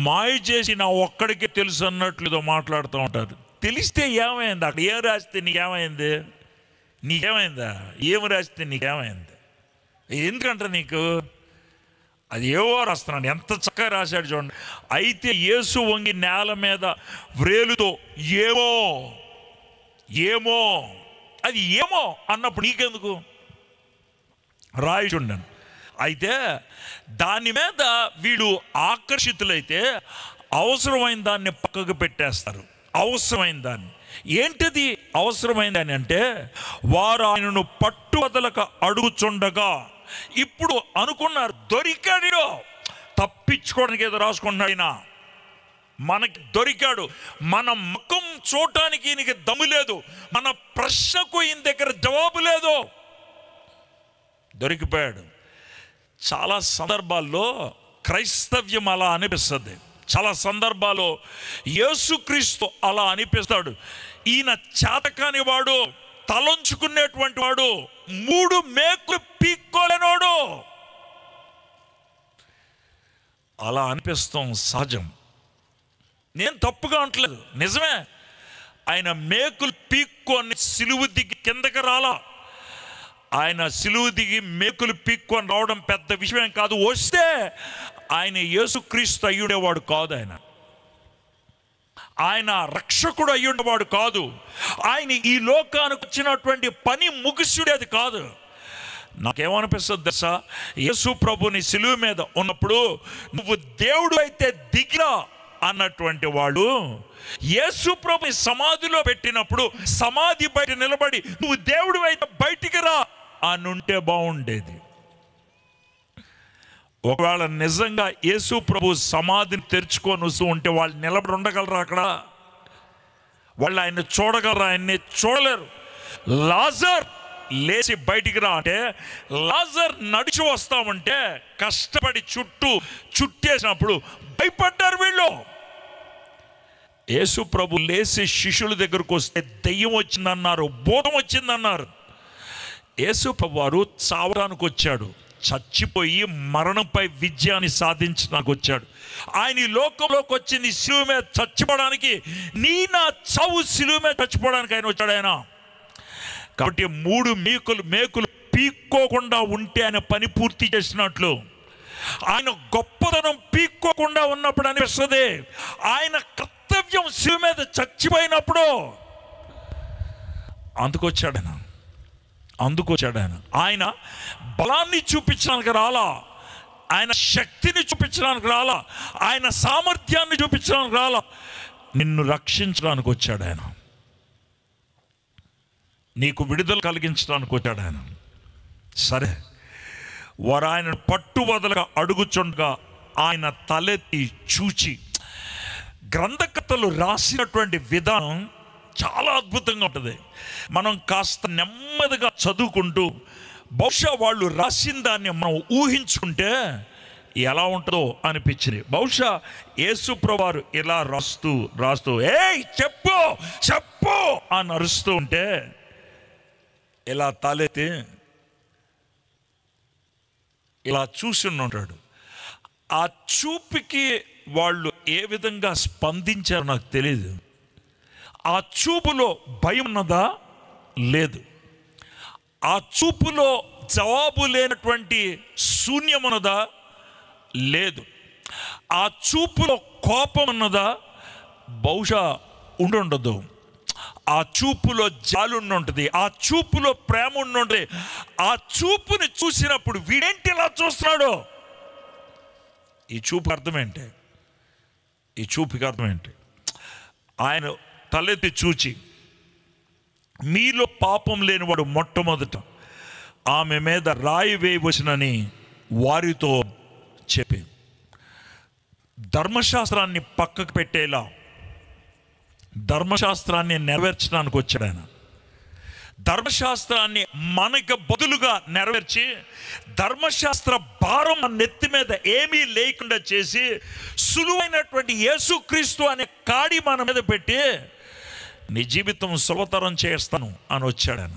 [SPEAKER 2] మాయ చేసి నా ఒక్కడికే తెలుసు అన్నట్లుగా మాట్లాడుతూ ఉంటారు. తెలిస్తే ఏమైంది? అక్కడ ఏం రాస్తే నీకేమైంది? నీకేమైందా? ఏమి రాస్తే నీకేమైంది? ఎందుకంటే నీకు అది ఏవో రాస్తున్నాడు, ఎంత చక్కగా రాశాడు చూడండి. అయితే యేసు వంగి నేల మీద వ్రేలుతో ఏమో అది ఏమో అన్నప్పుడు నీకెందుకు రాయిచుండను. అయితే దాని మీద వీడు ఆకర్షితులైతే అవసరమైన దాన్ని పక్కకు పెట్టేస్తారు. అవసరమైన దాన్ని ఏంటిది? అవసరమైన దాన్ని అంటే వారు ఆయనను పట్టువదలక అడుగుచుండగా ఇప్పుడు అనుకున్నారు దొరికాడు, తప్పించుకోవడానికి ఏదో రాసుకున్నాడు ఆయన, మనకి దొరికాడు, మన ముఖం చూడటానికి ఈయనకి దమ్ము లేదు, మన ప్రశ్నకు ఈయన దగ్గర జవాబు లేదు, దొరికిపోయాడు. చాలా సందర్భాల్లో క్రైస్తవ్యం అలా అనిపిస్తుంది, చాలా సందర్భాల్లో యేసుక్రీస్తు అలా అనిపిస్తాడు. ఈయన చేతకాని వాడు, తలంచుకునేటువంటి వాడు, 3 మేకులు పీక్కోలేనోడు, అలా అనిపిస్తాం సహజం. నేను తప్పుగా అంటలేదు, నిజమే. ఆయన మేకులు పీక్కొని సిలువు దిగి కిందకి రాలా. ఆయన సిలువు దిగి మేకులు పీక్కొని రావడం పెద్ద విషయం కాదు. వస్తే ఆయన యేసుక్రీస్తు అయ్యుండేవాడు కాదు, ఆయన రక్షకుడు అయ్యుండేవాడు కాదు, ఆయన ఈ లోకానికి వచ్చినటువంటి పని ముగిసుడేది కాదు. నాకేమనిపిస్తుంది తెలుసా, యేసు ప్రభుని సిలువ మీద ఉన్నప్పుడు నువ్వు దేవుడు అయితే దిగిరా అన్నటువంటి వాడు యేసు ప్రభుని సమాధిలో పెట్టినప్పుడు సమాధి బయట నిలబడి నువ్వు దేవుడు అయితే బయటికి రా అని ఉంటే బాగుండేది. ఒకవేళ నిజంగా యేసు ప్రభు సమాధిని తెరుచుకొని వస్తూ ఉంటే వాళ్ళు నిలబడి ఉండగలరా? అక్కడ వాళ్ళు ఆయన చూడగలరా? ఆయన్ని చూడలేరు. లాజర్ లేచి బయటికి రా అంటే లాజర్ నడిచి వస్తామంటే కష్టపడి చుట్టేసినప్పుడు భయపడ్డారు వీళ్ళు. యేసు ప్రభు లేచి శిష్యుల దగ్గరకు వస్తే దెయ్యం వచ్చిందన్నారు, భూతం వచ్చిందన్నారు. యేసు ప్రభు వారు చావడానికి వచ్చాడు, చచ్చిపోయి మరణంపై విజయాన్ని సాధించడానికి వచ్చాడు. ఆయన ఈ లోకంలోకి వచ్చింది సిలువ మీద చచ్చిపోవడానికి, నీ నా చావు సిలువ మీద చచ్చిపోవడానికి ఆయన వచ్చాడు. ఆయన కాబట్టి 3 మేకులు పీక్కోకుండా ఉంటే ఆయన పని పూర్తి చేసినట్లు. ఆయన గొప్పతనం పీక్కోకుండా ఉన్నప్పుడు అనిపిస్తుంది. ఆయన కర్తవ్యం సిలువ మీద చచ్చిపోయినప్పుడు అందుకొచ్చాడు ఆయన. ఆయన బలాన్ని చూపించడానికి రాలా, ఆయన శక్తిని చూపించడానికి రాలా, ఆయన సామర్థ్యాన్ని చూపించడానికి రాలా, నిన్ను రక్షించడానికి వచ్చాడు ఆయన, నీకు విడుదల కలిగించడానికి వచ్చాడు ఆయన.
[SPEAKER 1] సరే, వారు ఆయన పట్టువదలగా అడుగుచుండగా ఆయన తలెత్తి చూచి, గ్రంథకర్తలు రాసినటువంటి విధానం చాలా అద్భుతంగా ఉంటుంది. మనం కాస్త నెమ్మదిగా చదువుకుంటూ బహుశా వాళ్ళు రాసిన దాన్ని మనం ఊహించుకుంటే ఎలా ఉంటుందో అనిపించింది. బహుశా యేసుప్రభువు వారు ఇలా రాస్తూ ఏయ్ చెప్పు చెప్పు అని అరుస్తూ ఉంటే ఇలా తలెత్తి ఇలా చూసి ఉంటాడు. ఆ చూపుకి వాళ్ళు ఏ విధంగా స్పందించారో నాకు తెలియదు. ఆ చూపులో భయం ఉన్నదా? లేదు. ఆ చూపులో జవాబు లేనటువంటి శూన్యం ఉన్నదా? లేదు. ఆ చూపులో కోపం ఉన్నదా? బహుశా ఉండదు. ఆ చూపులో జాలి ఉంటుంది, ఆ చూపులో ప్రేమ ఉంటుంది. ఆ చూపుని చూసినప్పుడు వీడేంటి ఇలా చూస్తున్నాడు? ఈ చూపుకి అర్థమేంటి? ఈ చూపుకి అర్థమేంటి? ఆయన తలెత్తి చూచి, మీలో పాపం లేనివాడు మొట్టమొదట ఆమె మీద రాయి వేయవచ్చునని వారితో చెప్పి, ధర్మశాస్త్రాన్ని పక్కకు పెట్టేలా ధర్మశాస్త్రాన్ని నెరవేర్చడానికి వచ్చాడు ఆయన. ధర్మశాస్త్రాన్ని మనకు బదులుగా నెరవేర్చి, ధర్మశాస్త్ర భారం మన నెత్తి మీద ఏమీ లేకుండా చేసి, సులువైనటువంటి యేసుక్రీస్తు అనే కాడి మన మీద పెట్టి, నీ జీవితం సులభతరం చేస్తాను అని వచ్చాడు ఆయన.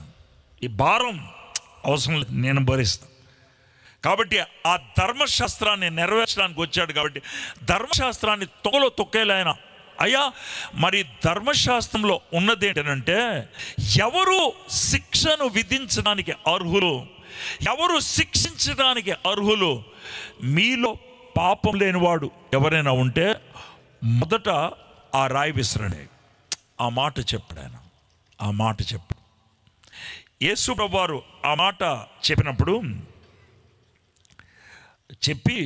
[SPEAKER 1] ఈ భారం అవసరం లేదు, నేను భరిస్తాను. కాబట్టి ఆ ధర్మశాస్త్రాన్ని నెరవేర్చడానికి వచ్చాడు. కాబట్టి ధర్మశాస్త్రాన్ని తొక్కలో తొక్కేలా ఆయన. అయ్యా, మరి ధర్మశాస్త్రంలో ఉన్నది ఏంటంటే, ఎవరు శిక్షను విధించడానికి అర్హులు, ఎవరు శిక్షించడానికి అర్హులు? మీలో పాపం లేనివాడు ఎవరైనా ఉంటే మొదట ఆ రాయి విసరండి. ఆ మాట చెప్పాడు ఆయన. ఆ మాట చెప్పాడు. యేసు ప్రభువు వారు ఆ మాట చెప్పినప్పుడు చెప్పి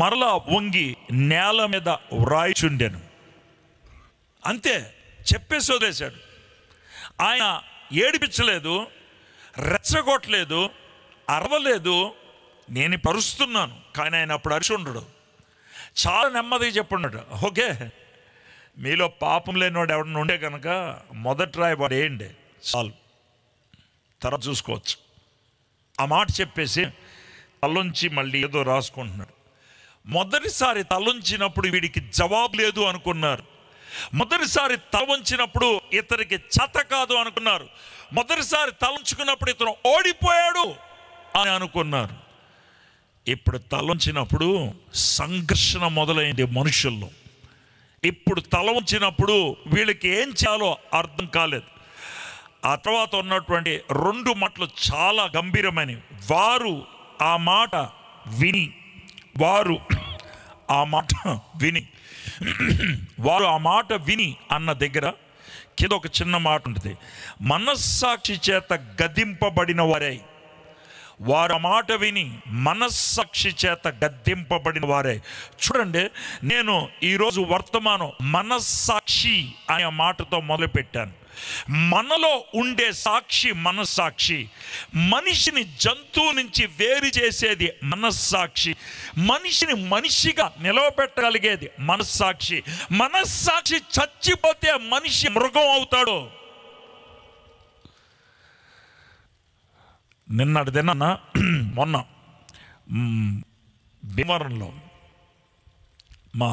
[SPEAKER 1] మరలా వంగి నేల మీద వ్రాయిచుండెను. అంతే, చెప్పేసి వదిలేశాడు. ఆయన ఏడిపించలేదు, రెచ్చగొట్టలేదు, అరవలేదు. నేను పరుస్తున్నాను, కానీ ఆయన అప్పుడు అరిచి ఉండడు. చాలా నెమ్మదిగా చెప్పున్నాడు. ఓకే, మీలో పాపం లేనివాడు ఎవడన్నా ఉండే కనుక మొదటి రాయి వాడు వేయండి, చాలు, తర్వాత చూసుకోవచ్చు. ఆ మాట చెప్పేసి తలొంచి మళ్ళీ ఏదో రాసుకుంటున్నాడు. మొదటిసారి తలొంచినప్పుడు వీడికి జవాబు లేదు అనుకున్నారు. మొదటిసారి తల వంచినప్పుడు ఇతనికి చేత కాదు అనుకున్నారు. మొదటిసారి తలంచుకున్నప్పుడు ఇతను ఓడిపోయాడు అని అనుకున్నారు. ఇప్పుడు తలంచినప్పుడు సంఘర్షణ మొదలైంది మనుషుల్లో. ఇప్పుడు తల వంచినప్పుడు వీళ్ళకి ఏం చేయాలో అర్థం కాలేదు. ఆ తర్వాత ఉన్నటువంటి 2 మాటలు చాలా గంభీరమైనవి. వారు ఆ మాట విని అన్న దగ్గర కింద ఒక చిన్న మాట ఉంటుంది. మనస్సాక్షి చేత గద్దింపబడిన వారై, వారు ఆ మాట విని మనస్సాక్షి చేత గద్దింపబడిన వారే. చూడండి, నేను ఈరోజు వర్తమానం మనస్సాక్షి అనే మాటతో మొదలుపెట్టాను. మనలో ఉండే సాక్షి మనస్సాక్షి. మనిషిని జంతువు నుంచి వేరు చేసేది మనస్సాక్షి. మనిషిని మనిషిగా నిలవబెట్టగలిగేది మనస్సాక్షి. మనస్సాక్షి చచ్చిపోతే మనిషి మృగం అవుతాడు. నిన్నటి దినాన మొన్న భీమవరంలో మా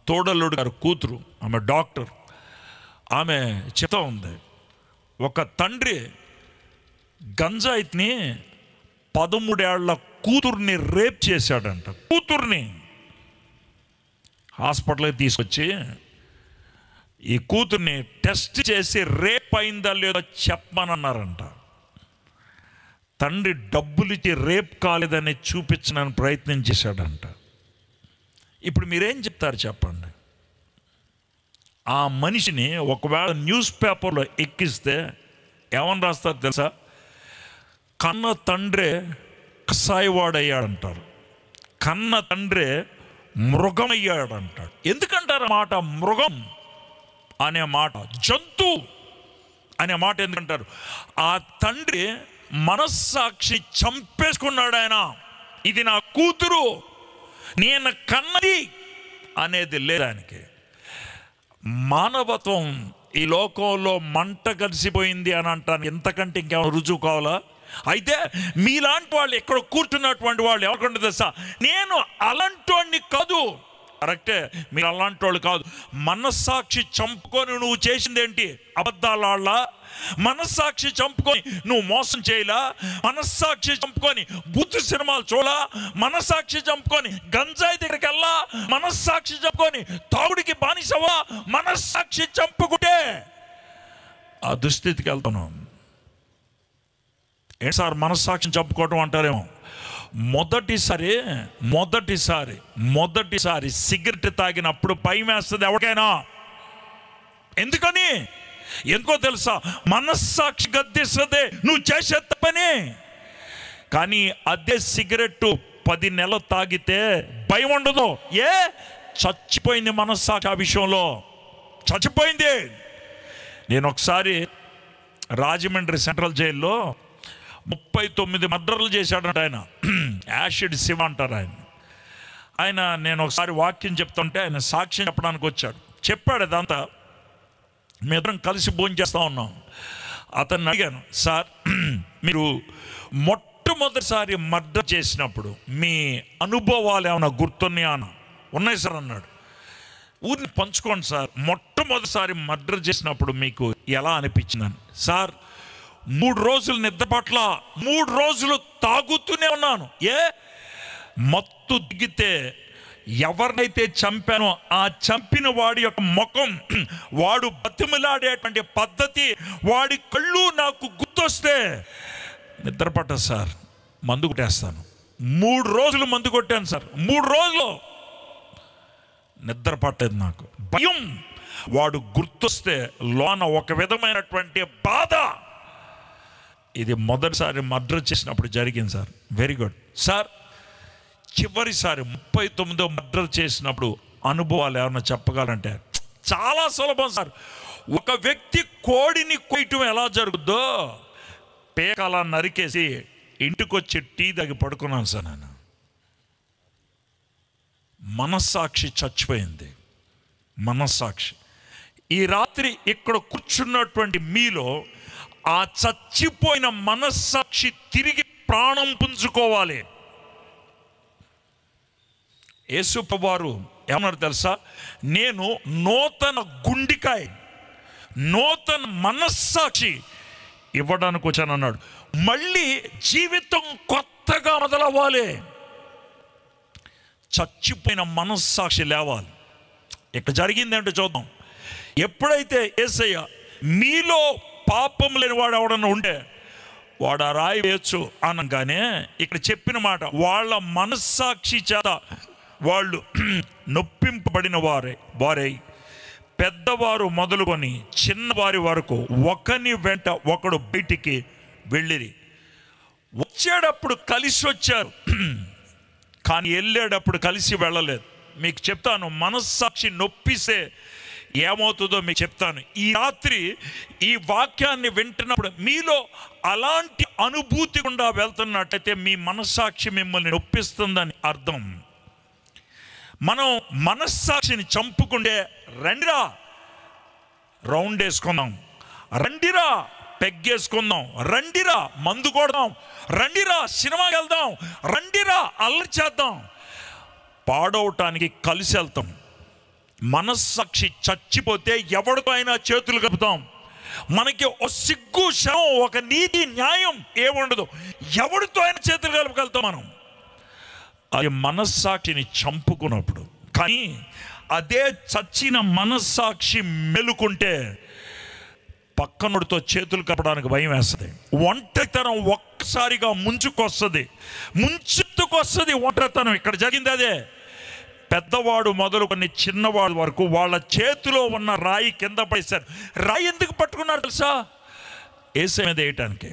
[SPEAKER 1] తోడల్లుడు గారు కూతురు, ఆమె డాక్టర్, ఆమె చెప్తా ఉంది, ఒక తండ్రి గంజాయిని 13 ఏళ్ల కూతుర్ని రేప్ చేశాడంట. కూతుర్ని హాస్పిటల్కి తీసుకొచ్చి ఈ కూతుర్ని టెస్ట్ చేసి రేప్ అయిందా లేదో చెప్పమన్నారంట. తండ్రి డబ్బులు ఇచ్చి రేప్ కాలేదని చూపించడానికి ప్రయత్నం చేశాడంట. ఇప్పుడు మీరేం చెప్తారు చెప్పండి? ఆ మనిషిని ఒకవేళ న్యూస్ పేపర్లో ఎక్కిస్తే ఏమని రాస్తారు తెలుసా? కన్న తండ్రే కసాయివాడయ్యాడంటారు, కన్న తండ్రే మృగం అయ్యాడంటాడు. ఎందుకంటారు మాట మృగం అనే మాట, జంతువు అనే మాట ఎందుకంటారు? ఆ తండ్రి మనస్సాక్షి చంపేసుకున్నాడు ఆయన. ఇది నా కూతురు, నేను కన్నది అనేది లేదు ఆయనకి. మానవత్వం ఈ లోకంలో మంట కలిసిపోయింది అని అంటాను. ఎంతకంటే ఇంకేమైనా రుజువు కావాలా? అయితే మీలాంటి వాళ్ళు ఇక్కడ కూర్చున్నటువంటి వాళ్ళు ఎవరికంటే తెలుసా, నేను అలాంటి వాడిని కాదు. కరెక్టే, మీరు అలాంటి వాళ్ళు కాదు. మనస్సాక్షి చంపుకొని నువ్వు చేసింది ఏంటి? అబద్ధాల మనస్సాక్షి చంపుకొని నువ్వు మోసం చేయలా, మనస్సాక్షి చంపుకొని బూతు సినిమాలు చూడలా, మనస్సాక్షి చంపుకొని గంజాయి దగ్గరికి వెళ్ళా, మనస్సాక్షి చంపుకొని తాగుడికి బానిసవా? మనస్సాక్షి చంపుకుంటే ఆ దుస్థితికి వెళ్తాను. ఏంటి సార్ మనస్సాక్షిని చంపుకోవటం అంటారేమో. మొదటిసారి సిగరెట్ తాగినప్పుడు భయం వేస్తుంది ఎవరికైనా. ఎందుకో తెలుసా? మనస్సాక్షి గద్దిస్తుంది నువ్వు చేసే తప్పని. కానీ అదే సిగరెట్ 10 నెలలు తాగితే భయం ఉండదు. చచ్చిపోయింది మనస్సాక్షి, ఆ విషయంలో చచ్చిపోయింది. నేను ఒకసారి రాజమండ్రి సెంట్రల్ జైల్లో 39 మర్డర్లు చేశాడంట ఆయన. యాసిడ్ శివ అంటారు ఆయన. నేను ఒకసారి వాక్యం చెప్తుంటే ఆయన సాక్ష్యం చెప్పడానికి వచ్చాడు. చెప్పాడు అదంతా. మేమిద్దరం కలిసి భోజనం చేస్తూ ఉన్నాం. అతన్ని అడిగాను, సార్ మీరు మొట్టమొదటిసారి మర్డర్ చేసినప్పుడు మీ అనుభవాలు ఏమైనా గుర్తున్నాయా అన్న? ఉన్నాయి సార్ అన్నాడు. ఊరిని పంచుకోండి సార్, మొట్టమొదటిసారి మర్డర్ చేసినప్పుడు మీకు ఎలా అనిపించిందని. సార్ 3 రోజులు నిద్ర పట్ల, 3 రోజులు తాగుతూనే ఉన్నాను. మత్తు దిగితే ఎవరినైతే చంపానో ఆ చంపిన వాడి యొక్క ముఖం, వాడు బతిమలాడేటువంటి పద్ధతి, వాడి కళ్ళు నాకు గుర్తొస్తే నిద్ర పట్టదు సార్, మందు కొట్టేస్తాను. 3 రోజులు మందు కొట్టాను సార్. 3 రోజులు నిద్ర పట్టేది నాకు. భయం, వాడు గుర్తొస్తే లోన ఒక విధమైనటువంటి బాధ. ఇది మొదటిసారి మర్డర్ చేసినప్పుడు జరిగింది సార్. Very good sir. చివరిసారి 39 మర్డర్ చేసినప్పుడు అనుభవాలు ఏమన్నా చెప్పగలంటే చాలా సులభం సార్. ఒక వ్యక్తి కోడిని కొయ్యటం ఎలా జరుగుద్దో పేక అలా నరికేసి ఇంటికి వచ్చి టీ తాగి పడుకున్నాను సార్ నేను. మనస్సాక్షి చచ్చిపోయింది. మనస్సాక్షి. ఈ రాత్రి ఇక్కడ కూర్చున్నటువంటి మీలో ఆ చచ్చిపోయిన మనస్సాక్షి తిరిగి ప్రాణం పుంజుకోవాలి. యేసుప్రభువారు ఏమన్నారు తెలుసా? నేను నూతన గుండికాయ, నూతన మనస్సాక్షి ఇవ్వడానికి వచ్చానన్నాడు. మళ్ళీ జీవితం కొత్తగా మొదలవ్వాలి. చచ్చిపోయిన మనస్సాక్షి లేవాలి. ఇక్కడ జరిగిందంటే చూద్దాం. ఎప్పుడైతే యేసయ్య మీలో పాపం లేని వాడు ఎవడన్నా ఉంటే వాడు ఆ రాయి వేయచ్చు అనగానే ఇక్కడ చెప్పిన మాట, వాళ్ళ మనస్సాక్షి చేత వాళ్ళు నొప్పింపబడిన వారై పెద్దవారు మొదలుకొని చిన్నవారి వరకు ఒకని వెంట ఒకడు బయటికి వెళ్ళిరి. వచ్చేటప్పుడు కలిసి వచ్చారు, కానీ వెళ్ళేటప్పుడు కలిసి వెళ్ళలేదు. మీకు చెప్తాను, మనస్సాక్షి నొప్పిస్తే ఏమవుతుందో మీకు చెప్తాను. ఈ రాత్రి ఈ వాక్యాన్ని వింటున్నప్పుడు మీలో అలాంటి అనుభూతి గుండా వెళ్తున్నట్టయితే మీ మనస్సాక్షి మిమ్మల్ని నొప్పిస్తుందని అర్థం. మనం మనస్సాక్షిని చంపుకుంటే రండిరా రౌండ్ వేసుకుందాం, రండిరా పెగ్గేసుకుందాం, రండిరా మందు కొడదాం, రండిరా సినిమాకి వెళ్దాం, రండిరా అల్లరి చేద్దాం, పాడవటానికి కలిసి వెళ్తాం. మనస్సాక్షి చచ్చిపోతే ఎవరితో అయినా చేతులు కలుపుతాం. మనకి ఒక సిగ్గు శవం, ఒక నీతి న్యాయం ఏముండదు. ఎవరితో అయినా చేతులు కలుపుకెళ్తాం మనం. అది మనస్సాక్షిని చంపుకున్నప్పుడు. కానీ అదే చచ్చిన మనస్సాక్షి మెలుకుంటే పక్కనుడితో చేతులు కలపడానికి భయం వేస్తుంది. ఒంటరితనం ఒక్కసారిగా ముంచుకొస్తుంది. ఒంటరితనం. ఇక్కడ జరిగింది అదే. పెద్దవాడు మొదలుకొని చిన్నవాడు వరకు వాళ్ళ చేతిలో ఉన్న రాయి కింద పడేశారు. రాయి ఎందుకు పట్టుకున్నారు తెలుసా? యేసయ్య మీద వేయటానికి.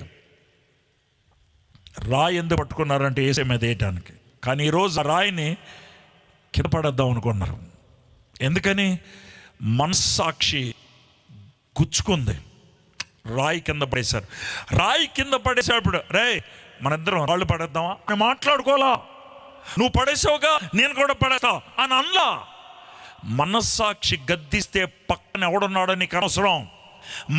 [SPEAKER 1] రాయి ఎందుకు పట్టుకున్నారంటే యేసయ్య మీద వేయటానికి. కానీ ఈరోజు ఆ రాయిని కింద పడేద్దాం అనుకున్నారు. ఎందుకని? మనస్సాక్షి గుచ్చుకుంది. రాయి కింద పడేశారు. రాయి కింద పడేసేటప్పుడు రే మన ఇద్దరం రాళ్ళు పడేద్దామా అని మాట్లాడుకోలా. నువ్వు పడేసావుగా నేను కూడా పడేస్తా అని అనలా. మనస్సాక్షి గద్దిస్తే పక్కన ఎవడున్నాడో నీకు అనవసరం.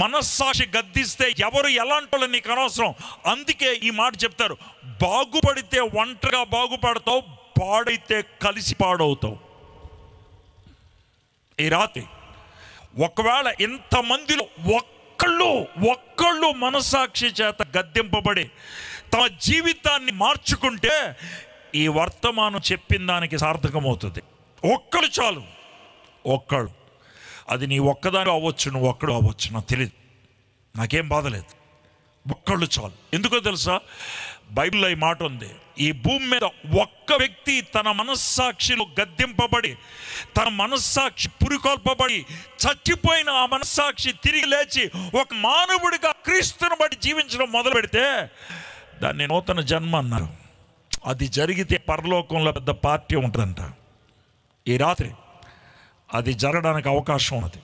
[SPEAKER 1] మనస్సాక్షి గద్దిస్తే ఎవరు ఎలాంటి వాళ్ళు నీకు అనవసరం. అందుకే ఈ మాట చెప్తారు, బాగుపడితే ఒంటరిగా బాగుపడతావు, పాడైతే కలిసి పాడవుతావు. ఈ రాత్రి ఒకవేళ ఇంతమందిలో ఒక్కళ్ళు మనస్సాక్షి చేత గద్దెంపబడి తమ జీవితాన్ని మార్చుకుంటే ఈ వర్తమానం చెప్పిన దానికి సార్థకమవుతుంది. ఒక్కడు చాలు, ఒక్కడు. అది నీ ఒక్కదాని అవ్వచ్చు, నువ్వు ఒక్కడు అవ్వచ్చు, నాకు తెలియదు, నాకేం బాధలేదు. ఒక్కళ్ళు చాలు. ఎందుకో తెలుసా, బైబిల్లో ఈ మాట ఉంది, ఈ భూమి మీద ఒక్క వ్యక్తి తన మనస్సాక్షిలో గద్దెంపబడి, తన మనస్సాక్షి పురికొల్పబడి చచ్చిపోయిన ఆ మనస్సాక్షి తిరిగి లేచి ఒక మానవుడిగా క్రీస్తుని బట్టి జీవించడం మొదలు పెడితే దాన్ని నూతన జన్మ అన్నారు. అది జరిగితే పరలోకంలో పెద్ద పార్టీ ఉంటుందంట. ఈ రాత్రి అది జరగడానికి అవకాశం ఉన్నది,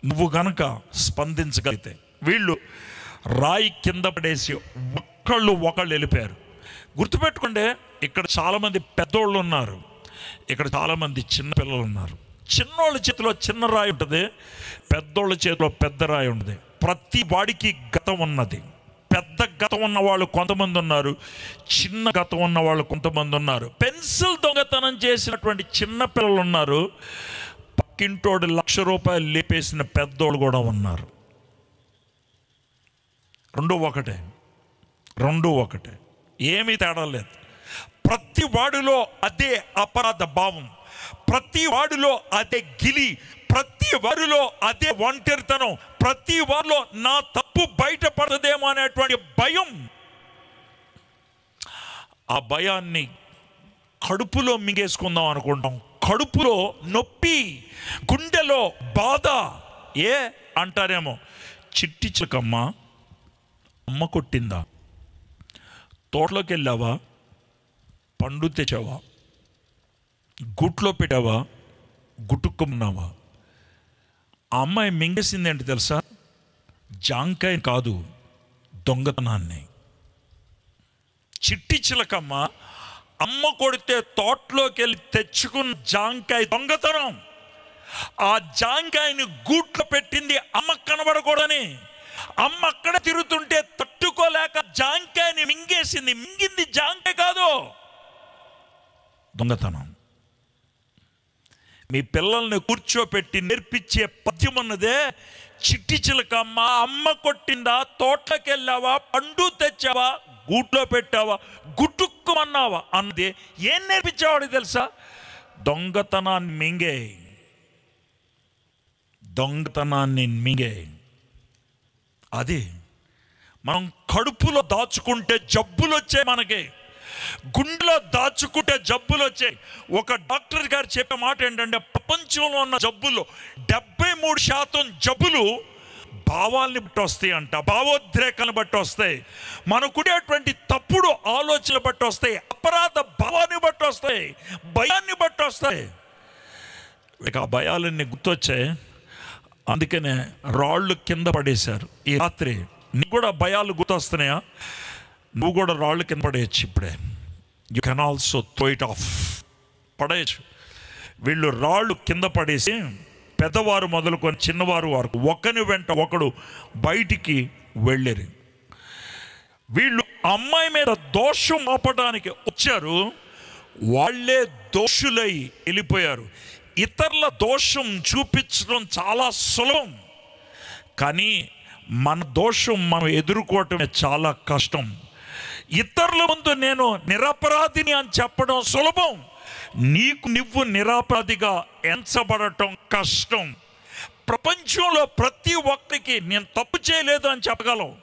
[SPEAKER 1] నువ్వు గనక స్పందించగలిగితే. వీళ్ళు రాయి కింద పడేసి ఒకళ్ళు వెళ్ళిపోయారు. గుర్తుపెట్టుకోండి, ఇక్కడ చాలామంది పెద్దోళ్ళు ఉన్నారు, ఇక్కడ చాలామంది చిన్నపిల్లలు ఉన్నారు. చిన్నోళ్ళ చేతిలో చిన్న రాయి ఉంటుంది, పెద్దోళ్ళ చేతిలో పెద్ద రాయి ఉంటుంది. ప్రతి వాడికి గతం ఉన్నది. పెద్ద గతం ఉన్న వాళ్ళు కొంతమంది ఉన్నారు, చిన్న గతం ఉన్న వాళ్ళు కొంతమంది ఉన్నారు. పెన్సిల్ దొంగతనం చేసినటువంటి చిన్న పిల్లలు ఉన్నారు, పక్కింటోడు ₹1,00,000 లేపేసిన పెద్దోళ్ళు కూడా ఉన్నారు. రెండు ఒకటే, ఏమీ తేడా లేదు. ప్రతి వాడిలో అదే అపరాధ భావం, ప్రతి వాడిలో అదే గిలి, ప్రతి వారిలో అదే ఒంటరితనం, ప్రతి వారిలో నా తప్పు బయటపడదేమో అనేటువంటి భయం. ఆ భయాన్ని కడుపులో మింగేసుకుందాం అనుకుంటాం. కడుపులో నొప్పి, గుండెలో బాధ. ఏ అంటారేమో, చిట్టి చిలకమ్మ అమ్మ కొట్టిందా, తోటలోకి వెళ్ళావా, పండు తెచ్చావా, గుట్లో పెట్టావా, గుట్టుకున్నావా. ఆ అమ్మాయి మింగేసింది ఏంటి తెలుసా, జాంకాయ కాదు, దొంగతనాన్ని. చిట్టి చిలకమ్మ అమ్మ కొడితే తోటలోకి వెళ్ళి తెచ్చుకున్న జాంకాయ దొంగతనం. ఆ జాంకాయని గూట్లో పెట్టింది అమ్మ కనబడకూడని. అమ్మ అక్కడ తిరుగుతుంటే తట్టుకోలేక జాంకాయని మింగేసింది. మింగింది జాంకాయ కాదు, దొంగతనం. మీ పిల్లల్ని కూర్చోపెట్టి నేర్పించే పద్యం అన్నదే, చిట్టి చిలకమ్మ అమ్మ కొట్టిందా, తోటలోకి వెళ్ళావా, పండు తెచ్చావా, గూట్లో పెట్టావా, గుట్టుక్కుమన్నావా అన్నది. ఏం నేర్పించేవాడు తెలుసా, దొంగతనాన్ని మింగే, దొంగతనాన్ని మింగే. అది మనం కడుపులో దాచుకుంటే జబ్బులు వచ్చాయి, మనకి గుండెలో దాచుకుంటే జబ్బులు వచ్చాయి. ఒక డాక్టర్ గారు చెప్పే మాట ఏంటంటే, ప్రపంచంలో ఉన్న జబ్బులు 73% జబ్బులు భావాల్ని బట్టి వస్తాయి అంట, భావోద్రేకాలను బట్టి వస్తాయి, మనకునేటువంటి తప్పుడు ఆలోచనలు బట్టి వస్తాయి, అపరాధ భావాన్ని బట్టి వస్తాయి, భయాన్ని బట్టి వస్తాయి. ఇక ఆ భయాలన్నీ గుర్తొచ్చాయి, అందుకనే రాళ్ళు కింద పడేశారు. ఈ రాత్రి నీకు కూడా భయాలు గుర్తొస్తున్నాయా, నువ్వు కూడా రాళ్ళు కింద పడేయచ్చు. ఇప్పుడే you can also throw it off, పడేయచ్చు. వీళ్ళు రాళ్ళు కింద పడేసి పెద్దవారు మొదలుకొని చిన్నవారు వరకు ఒకని వెంట ఒకడు బయటికి వెళ్ళారు. వీళ్ళు అమ్మాయి మీద దోషం మోపడానికి వచ్చారు, వాళ్ళే దోషులై వెళ్ళిపోయారు. ఇతరుల దోషం చూపించడం చాలా సులభం, కానీ మన దోషం మనం ఎదుర్కోవటమే చాలా కష్టం. ఇతరుల ముందు నేను నిరపరాధిని అని చెప్పడం సులభం, నీకు నువ్వు నిరపరాధిగా ఎంచబడటం కష్టం. ప్రపంచంలో ప్రతి ఒక్కరికి నేను తప్పు చేయలేదు అని చెప్పగలవు,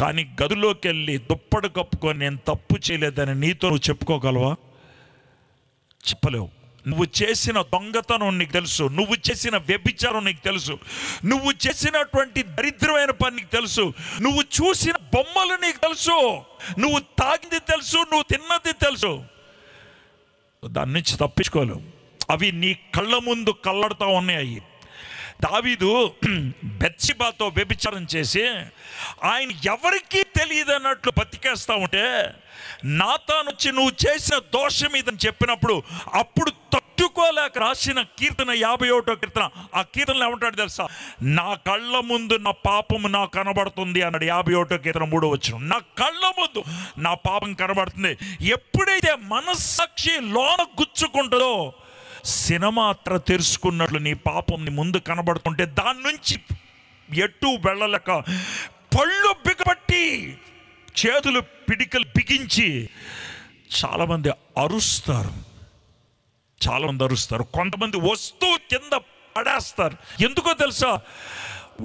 [SPEAKER 1] కానీ గదిలోకి వెళ్ళి దుప్పటి కప్పుకొని నేను తప్పు చేయలేదని నీతో నువ్వు చెప్పుకోగలవా? చెప్పలేవు. నువ్వు చేసిన దొంగతనం నీకు తెలుసు, నువ్వు చేసిన వ్యభిచారం నీకు తెలుసు, నువ్వు చేసినటువంటి దరిద్రమైన పని నీకు తెలుసు, నువ్వు చూసిన బొమ్మలు నీకు తెలుసు, నువ్వు తాగింది తెలుసు, నువ్వు తిన్నది తెలుసు. దాని నుంచి తప్పించుకోలేవు. అవి నీ కళ్ళ ముందు కళ్ళడుతూ ఉన్నాయి. దావీదు బెత్షెబాతో వ్యభిచారం చేసి ఆయన ఎవరికీ తెలియదు అన్నట్లు బతికేస్తా ఉంటే నాతాను వచ్చి నువ్వు చేసిన దోషం ఇదని చెప్పినప్పుడు అప్పుడు తట్టుకోలేక రాసిన కీర్తన 51వ కీర్తన. ఆ కీర్తనలో ఏమంటాడు తెలుసా? నా కళ్ళ ముందు నా పాపము నాకు కనబడుతుంది అన్నాడు. 51వ కీర్తన 3వ వచనం. నా కళ్ళ ముందు నా పాపం కనబడుతుంది. ఎప్పుడైతే మనస్సాక్షి లోన గుచ్చుకుంటుందో సినిమా అత్ర తెరుచుకున్నట్లు నీ పాపం నీ ముందు కనబడుతుంటే దాని నుంచి ఎటు వెళ్ళలేక పళ్ళు బిగబట్టి చేతులు పిడికలు బిగించి చాలామంది అరుస్తారు. కొంతమంది వస్తువు కింద పడేస్తారు. ఎందుకో తెలుసా?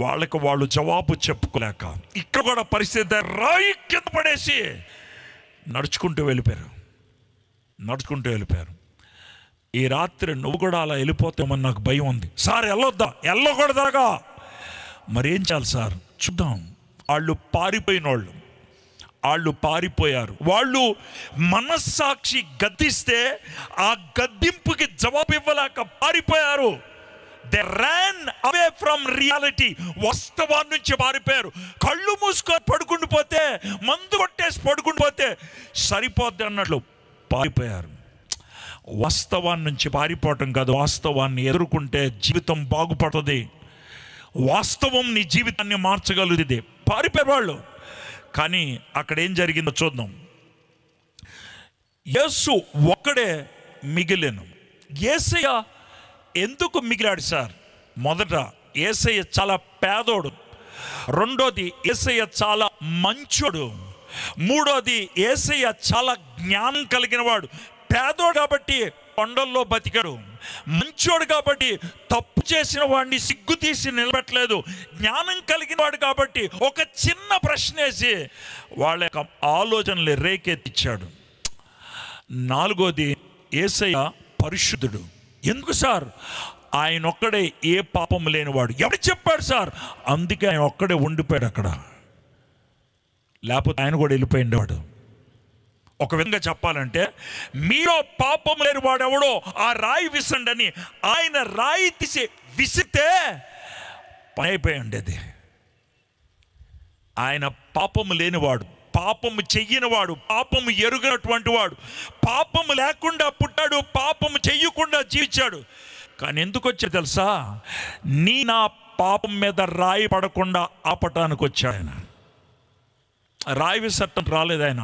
[SPEAKER 1] వాళ్ళకి వాళ్ళు జవాబు చెప్పుకోలేక. ఇక్కడ కూడా పరిస్థితి రాయి కింద పడేసి నడుచుకుంటూ వెళ్ళిపోయారు. ఈ రాత్రి నువ్వు కూడా అలా వెళ్ళిపోతామని నాకు భయం ఉంది. సార్ వెళ్ళకూడదాగా. మరి ఏం చేయాలి సార్? చూద్దాం. వాళ్ళు పారిపోయారు. వాళ్ళు మనస్సాక్షి గద్దిస్తే ఆ గద్దింపుకి జవాబు ఇవ్వలేక పారిపోయారు. They ran away from reality. వాస్తవాన్ని నుంచి పారిపోయారు. కళ్ళు మూసుకొని పడుకుని పోతే, మందు కొట్టేసి పడుకుని పోతే సరిపోద్ది అన్నట్లు పారిపోయారు. వాస్తవాన్ని నుంచి పారిపోవటం కాదు, వాస్తవాన్ని ఎదుర్కొంటే జీవితం బాగుపడుతుంది. వాస్తవం నీ జీవితాన్ని మార్చగలుగుతుంది. పారిపోయారు వాళ్ళు. కానీ అక్కడ ఏం జరిగిందో చూద్దాం. యేసు ఒక్కడే మిగిలేను. యేసయ్య ఎందుకు మిగిలాడు సార్? మొదట యేసయ్య చాలా పేదోడు. రెండోది యేసయ్య చాలా మంచోడు. మూడోది యేసయ్య చాలా జ్ఞానం కలిగిన వాడు. పేదోడు కాబట్టి కొండల్లో బతికాడు. మంచోడు కాబట్టి తప్పు చేసిన వాడిని సిగ్గు తీసి నిలబెట్టలేదు. జ్ఞానం కలిగిన వాడు కాబట్టి ఒక చిన్న ప్రశ్న వేసి వాళ్ళ యొక్క ఆలోచనలు రేకెత్తిచ్చాడు. నాలుగోది యేసయ్య పరిశుద్ధుడు. ఎందుకు సార్? ఆయన ఒక్కడే ఏ పాపం లేనివాడు. ఎవరు చెప్పాడు సార్? అందుకే ఆయన ఒక్కడే ఉండిపోయాడు అక్కడ. లేకపోతే ఆయన కూడా వెళ్ళిపోయిండేవాడు. ఒక విధంగా చెప్పాలంటే మీలో పాపం లేని వాడెవడో ఆ రాయి విసండి అని ఆయన రాయి తీసి విసితే పని అయిపోయింది. అది ఆయన పాపము లేనివాడు, పాపము చెయ్యనివాడు, పాపము ఎరుగనటువంటి వాడు, పాపము లేకుండా పుట్టాడు, పాపము చెయ్యకుండా జీవించాడు. కానీ ఎందుకు వచ్చాడు తెలుసా? నా పాపం మీద రాయి పడకుండా ఆపటానికి వచ్చాడు ఆయన. రాయి విసట్టం రాలేదు ఆయన.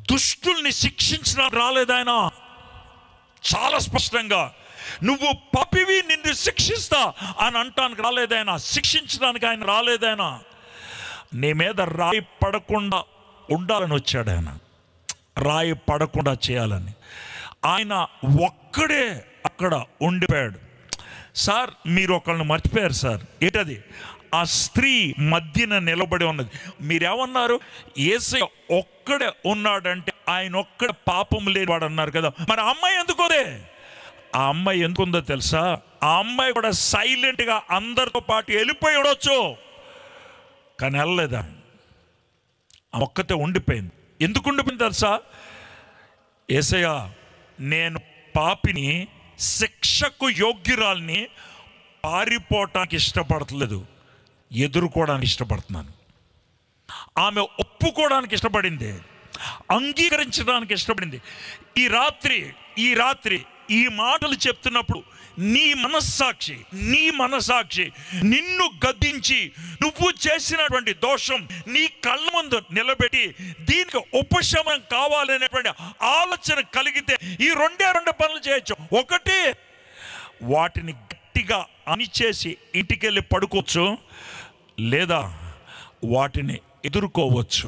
[SPEAKER 1] దుష్టుల్ని శిక్షించడానికి రాలేదాయన. చాలా స్పష్టంగా నువ్వు పాపివి నిన్ను శిక్షిస్తా అని అంటానికి రాలేదాయన. శిక్షించడానికి ఆయన రాలేదాయన. నీ మీద రాయి పడకుండా ఉండాలని వచ్చాడు ఆయన. రాయి పడకుండా చేయాలని ఆయన ఒక్కడే అక్కడ ఉండిపోయాడు. సార్ మీరు ఒకళ్ళని మర్చిపోయారు సార్. ఏంటది? ఆ స్త్రీ మధ్యన నిలబడి ఉన్నది. మీరేమన్నారు? యేసయ్య ఒక్కడే ఉన్నాడంటే ఆయన ఒక్కడే పాపం లేనివాడు అన్నారు కదా. మరి ఆ అమ్మాయి ఎందుకోదే? ఆ అమ్మాయి ఎందుకుందో తెలుసా? ఆ అమ్మాయి కూడా సైలెంట్గా అందరితో పాటు వెళ్ళిపోయి ఉండొచ్చు, కానీ వెళ్ళలేదా? ఒక్కతే ఉండిపోయింది. ఎందుకు ఉండిపోయింది తెలుసా? యేసయ్య నేను పాపిని, శిక్షకు యోగ్యురాల్ని, పారిపోవటానికి ఇష్టపడట్లేదు, ఎదుర్కోవడానికి ఇష్టపడుతున్నాను. ఆమె ఒప్పుకోవడానికి ఇష్టపడింది, అంగీకరించడానికి ఇష్టపడింది. ఈ రాత్రి ఈ మాటలు చెప్తున్నప్పుడు నీ మనస్సాక్షి నిన్ను గద్దించి నువ్వు చేసినటువంటి దోషం నీ కళ్ళ ముందు నిలబెట్టి దీనికి ఉపశమనం కావాలనేటువంటి ఆలోచన కలిగితే ఈ రెండు పనులు చేయొచ్చు. ఒకటి, వాటిని గట్టిగా అణిచేసి ఇంటికెళ్ళి పడుకోవచ్చు, లేదా వాటిని ఎదుర్కోవచ్చు.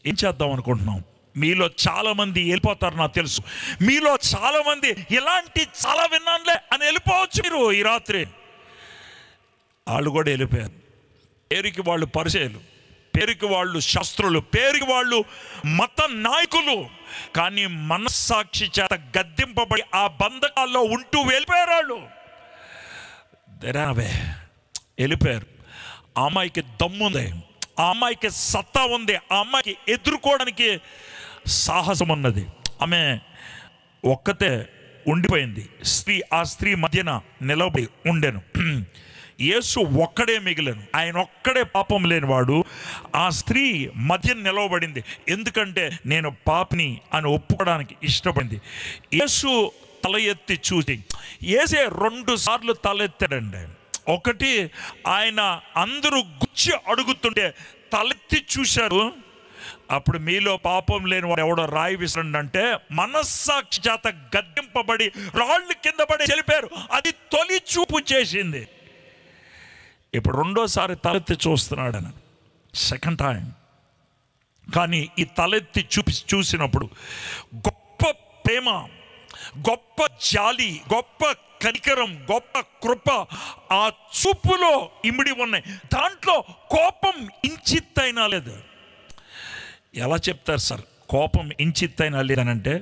[SPEAKER 1] ఏం చేద్దాం అనుకుంటున్నాం? మీలో చాలామంది వెళ్ళిపోతారు, నాకు తెలుసు. మీలో చాలామంది ఇలాంటి చాలా విన్నానులే అని వెళ్ళిపోవచ్చు. మీరు ఈ రాత్రి వాళ్ళు కూడా వెళ్ళిపోయారు. పేరుకి వాళ్ళు పరిచయాలు, పేరుకి వాళ్ళు శాస్త్రులు, పేరుకి వాళ్ళు మత నాయకులు, కానీ మనస్సాక్షి చేత గద్దింపబడి ఆ బంధకాల్లో ఉంటూ వెళ్ళిపోయారు. వాళ్ళు వెళ్ళిపోయారు. ఆ అమ్మాయికి దమ్ముంది, ఆ అమ్మాయికి సత్తా ఉంది, ఆ అమ్మాయికి ఎదుర్కోవడానికి సాహసం ఉన్నది. ఆమె ఒక్కతే ఉండిపోయింది. ఆ స్త్రీ మధ్యన నిలబడి ఉండెను. యేసు ఒక్కడే మిగిలను, ఆయన ఒక్కడే పాపం లేనివాడు. ఆ స్త్రీ మధ్య నిలవబడింది, ఎందుకంటే నేను పాపిని అని ఒప్పుకోవడానికి ఇష్టపడింది. యేసు తల ఎత్తి చూసి, యేసే 2 సార్లు తలెత్తాడండి. ఒకటి, ఆయన అందరూ గుచ్చి అడుగుతుంటే తలెత్తి చూశారు. అప్పుడు మీలో పాపం లేని వాడు ఎవడో రాయి విసరండి అంటే మనస్సాక్షి చేత గద్దింపబడి రాళ్ళు కింద పడి చెలిపారు. అది తొలి చూపు చేసింది. ఇప్పుడు 2వ తలెత్తి చూస్తున్నాడని, సెకండ్ టైం. కానీ ఈ తలెత్తి చూసినప్పుడు గొప్ప ప్రేమ, గొప్ప జాలి, గొప్ప కనికరం, గొప్ప కృప ఆ చూపులో ఇమిడి ఉన్నాయి. దాంట్లో కోపం ఇంచిత్తైనా లేదు. ఎలా చెప్తారు సార్ కోపం ఇంచిత్తైనా లేదనంటే,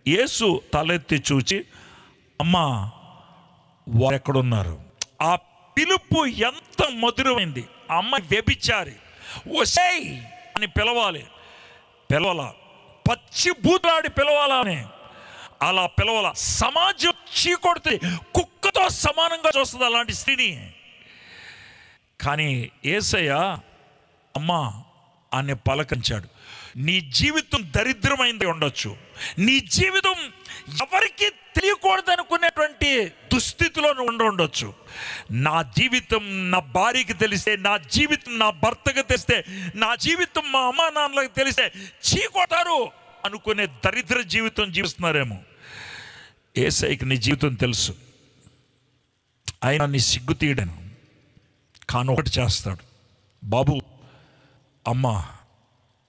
[SPEAKER 1] యేసు తలెత్తి చూచి, అమ్మా వారు ఎక్కడున్నారు? ఆ పిలుపు ఎంత మధురమైంది. అమ్మాయి వ్యభిచారి, ఓసేయ్ అని పిలవాల, పచ్చి బూతులాడి పిలవాలని, అలా పిలవాల. సమాజం చీకొడుతుంది, కుక్కతో సమానంగా చూస్తుంది అలాంటి స్త్రీని. కానీ యేసయ్య అమ్మా అని పలకరించాడు. నీ జీవితం దరిద్రమైంది ఉండొచ్చు, నీ జీవితం ఎవరికి తెలియకూడదు అనుకునేటువంటి దుస్థితిలో ఉండొచ్చు. నా జీవితం నా భార్యకి తెలిస్తే, నా జీవితం నా భర్తకు తెలిస్తే, నా జీవితం మా అమ్మా నాన్నలకు తెలిస్తే చీకొడతారు అనుకునే దరిద్ర జీవితం జీవిస్తున్నారేమో. యేసయ్యకి నీ జీవితం తెలుసు, ఆయన నీ సిగ్గు తీయడను. కానీ ఒకటి చేస్తాడు, బాబు అమ్మా,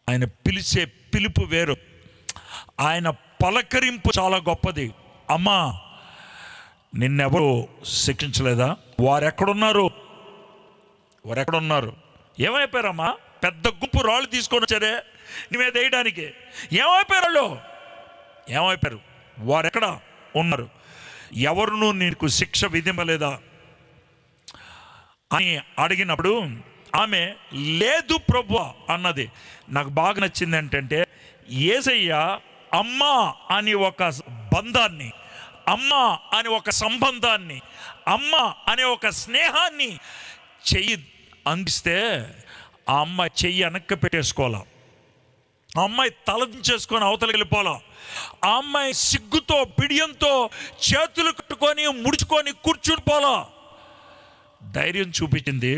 [SPEAKER 1] ఆయన పిలిచే పిలుపు వేరు, ఆయన పలకరింపు చాలా గొప్పది. అమ్మా నిన్నెవరు శిక్షించలేదా? వారెక్కడున్నారు? ఏమైపోయారమ్మా? పెద్ద గుంపు రాళ్ళు తీసుకొని వచ్చారే నీ మీద వేయడానికి. ఏమైపోయారు? వారెక్కడ ఉన్నారు? ఎవరునూ నీకు శిక్ష విధింపలేదా అని అడిగినప్పుడు ఆమె లేదు ప్రభువా అన్నది. నాకు బాగా నచ్చింది ఏంటంటే, యేసయ్య అమ్మా అని ఒక బంధాన్ని, అమ్మా అని ఒక సంబంధాన్ని, అమ్మా అనే ఒక స్నేహాన్ని చెయ్యి అందిస్తే ఆ అమ్మాయి చెయ్యి వెనక్కి పెట్టేసుకోవాలా, ఆ అమ్మాయి తలదించేసుకొని అవతలకి వెళ్ళిపోవాలా. ఆ అమ్మాయి సిగ్గుతో బిడియంతో చేతులు కట్టుకొని ముడుచుకొని కూర్చునిపోలా. ధైర్యం చూపించింది,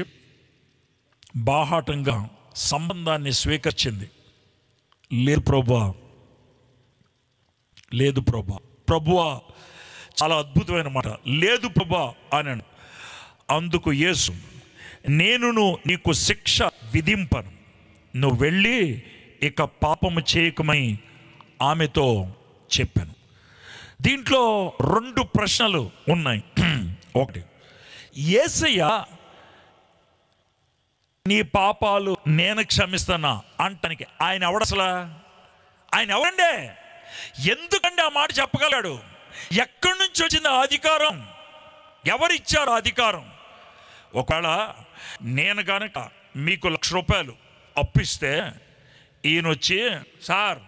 [SPEAKER 1] బాహాటంగా సంబంధాన్ని స్వీకరించింది. లేదు ప్రభువా, చాలా అద్భుతమైన మాట, లేదు ప్రభువా అన్నాడు. అందుకు యేసు, నేనును నీకు శిక్ష విధింపను, నువ్వు వెళ్ళి ఇక పాపము చేయకమని ఆమెతో చెప్పాను. దీంట్లో 2 ప్రశ్నలు ఉన్నాయి. ఒకటి, యేసయ్య నీ పాపాలు నేను క్షమిస్తానా అంటానికి ఆయన ఎవడసలా? ఆయన ఎవరండి? ఎందుకంటే ఆ మాట చెప్పగలడు? ఎక్కడి నుంచి వచ్చింది ఆ అధికారం? ఎవరిచ్చారు అధికారం? ఒకవేళ నేను కనుక మీకు ₹1,00,000 అప్పిస్తే ఈయన వచ్చి, సార్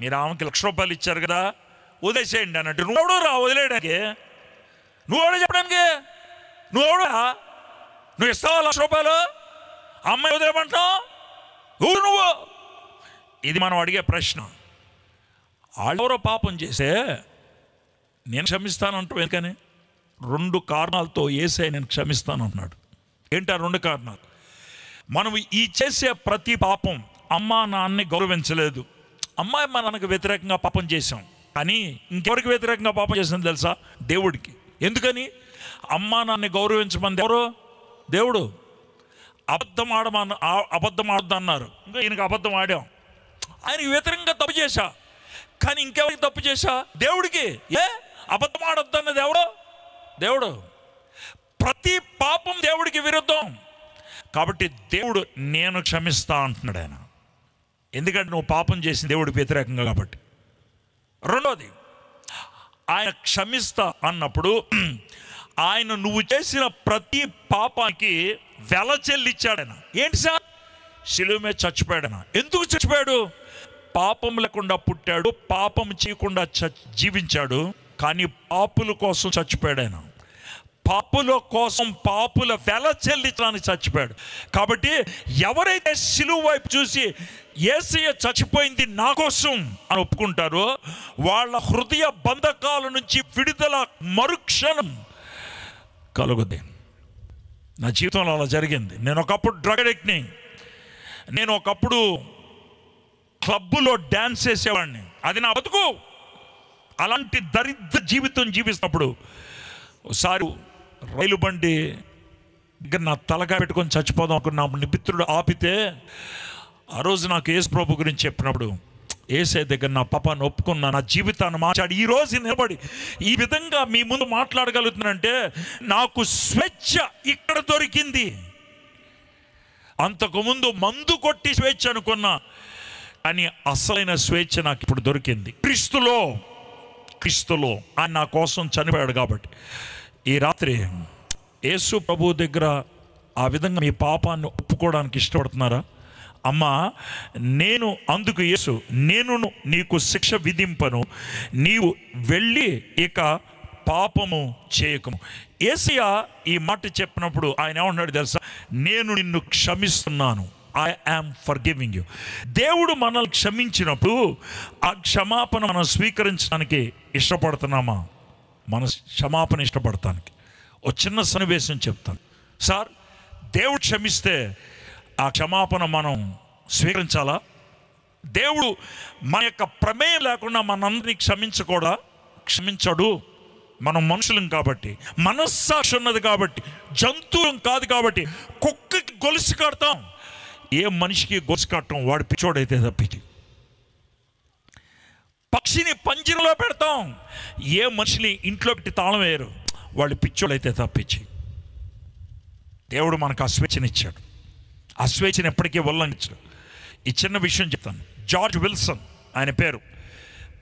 [SPEAKER 1] మీరు ఆమెకి ₹1,00,000 ఇచ్చారు కదా, వదిలేసేయండి అన్నట్టు, నువ్వెవడో రా వదిలేయడానికి? నువ్వెవడో చెప్పడానికి? నువ్వు ఇస్తావా ₹1,00,000? అమ్మాయి వదిలేమంటావు? నువ్వు ఇది మనం అడిగే ప్రశ్న. వాళ్ళెవరో పాపం చేస్తే నేను క్షమిస్తానంటావు ఎందుకని? 2 కారణాలతో యేసయ్య నేను క్షమిస్తాను అంటున్నాడు. ఏంటి ఆ 2 కారణాలు? మనం ఈ చేసే ప్రతి పాపం, అమ్మా నాన్నని గౌరవించలేదు, అమ్మాయి మా నాన్నకు వ్యతిరేకంగా పాపం చేసాం. కానీ ఇంకెవరికి వ్యతిరేకంగా పాపం చేసాం తెలుసా? దేవుడికి. ఎందుకని? అమ్మా నాన్నని గౌరవించమని ఎవరు? దేవుడు. అబద్ధం ఆడద్దు అన్నారు, ఇంకా ఈయనకి అబద్ధం ఆడాం. ఆయనకి వ్యతిరేకంగా తప్పు చేశా, కానీ ఇంకెవరికి తప్పు చేశా? దేవుడికి. అబద్ధం ఆడొద్దు అన్నది ఎవరు? దేవుడు. ప్రతి పాపం దేవుడికి విరుద్ధం. కాబట్టి దేవుడు నేను క్షమిస్తా అంటున్నాడు ఆయన. ఎందుకంటే నువ్వు పాపం చేసింది దేవుడికి వ్యతిరేకంగా కాబట్టి. రెండోది, ఆయన క్షమిస్తా అన్నప్పుడు ఆయన నువ్వు చేసిన ప్రతి పాపానికి వెల చెల్లిచ్చాడు ఆయన. ఏంటి సార్? శిలువ మీద చచ్చిపోయాడు ఆయన. ఎందుకు చచ్చిపోయాడు? పాపం లేకుండా పుట్టాడు, పాపం చేయకుండా జీవించాడు, కానీ పాపుల కోసం చచ్చిపోయాడు ఆయన. పాపుల కోసం పాపుల వెల చెల్లించడానికి చచ్చిపోయాడు. కాబట్టి ఎవరైతే సిలువ వైపు చూసి యేసయ్య చచ్చిపోయింది నా కోసం అని ఒప్పుకుంటారో వాళ్ళ హృదయ బంధకాల నుంచి విడుదల మరుక్షణం కలుగుద్ది. నా జీవితంలో అలా జరిగింది. నేను ఒకప్పుడు డ్రగ్ అడిక్ట్ని, నేను ఒకప్పుడు క్లబ్బులో డ్యాన్స్ చేసేవాడిని, అది నా బతుకు. అలాంటి దరిద్ర జీవితం జీవిస్తున్నప్పుడు ఒకసారి రైలు బండి దగ్గర నా తలకాయ పెట్టుకొని చచ్చిపోదాం అనుకున్న నా మిత్రుడు ఆపితే, ఆ రోజు నాకు యేసు ప్రభు గురించి చెప్పినప్పుడు యేసయ్య దగ్గర నా పాపాన్ని ఒప్పుకున్నా, నా జీవితాన్ని మార్చాడు. ఈ రోజు నిలబడి ఈ విధంగా మీ ముందు మాట్లాడగలుగుతున్నానంటే నాకు స్వేచ్ఛ ఇక్కడ దొరికింది. అంతకుముందు మందు కొట్టి స్వేచ్ఛ అనుకున్నా, కానీ అసలైన స్వేచ్ఛ నాకు ఇప్పుడు దొరికింది క్రీస్తులో. ఆయన నా కోసం చనిపోయాడు. కాబట్టి ఈ రాత్రి యేసు ప్రభు దగ్గర ఆ విధంగా మీ పాపాన్ని ఒప్పుకోవడానికి ఇష్టపడుతున్నారా? అమ్మా, నేను అందుకు యేసు, నేను నీకు శిక్ష విధింపను, నీవు వెళ్ళి ఇక పాపము చేయకము. యేసయ్య ఈ మాట చెప్పినప్పుడు ఆయన ఏమన్నాడు తెలుసా? నేను నిన్ను క్షమిస్తున్నాను, ఐ యామ్ ఫర్గివింగ్ యూ. దేవుడు మనల్ని క్షమించినప్పుడు ఆ క్షమాపణ మనం స్వీకరించడానికి ఇష్టపడుతున్నామా? మన క్షమాపణ ఇష్టపడటానికి ఒక చిన్న సన్నివేశం చెప్తాను. సార్, దేవుడు క్షమిస్తే ఆ క్షమాపణ మనం స్వీకరించాలా? దేవుడు మన యొక్క ప్రమేయం లేకుండా మనందరినీ క్షమించడు. మనం మనుషులం కాబట్టి, మనస్సాక్షి ఉన్నది కాబట్టి, జంతువులం కాదు కాబట్టి. కుక్కకి గొలుసు కడతాం, ఏ మనిషికి గొలుసు కట్టం, వాడు పిచ్చోడైతే తప్పించి. పక్షిని పంజరంలో పెడతాం, ఏ మనిషిని ఇంట్లో పెట్టి తాళం వేయరు, వాళ్ళు పిచ్చోడైతే తప్పించి. దేవుడు మనకు ఆ స్వేచ్ఛనిచ్చాడు, ఆ స్వేచ్ఛను ఎప్పటికీ ఉల్లంఘించాడు. ఈ చిన్న విషయం చెప్తాను. జార్జ్ విల్సన్ ఆయన పేరు.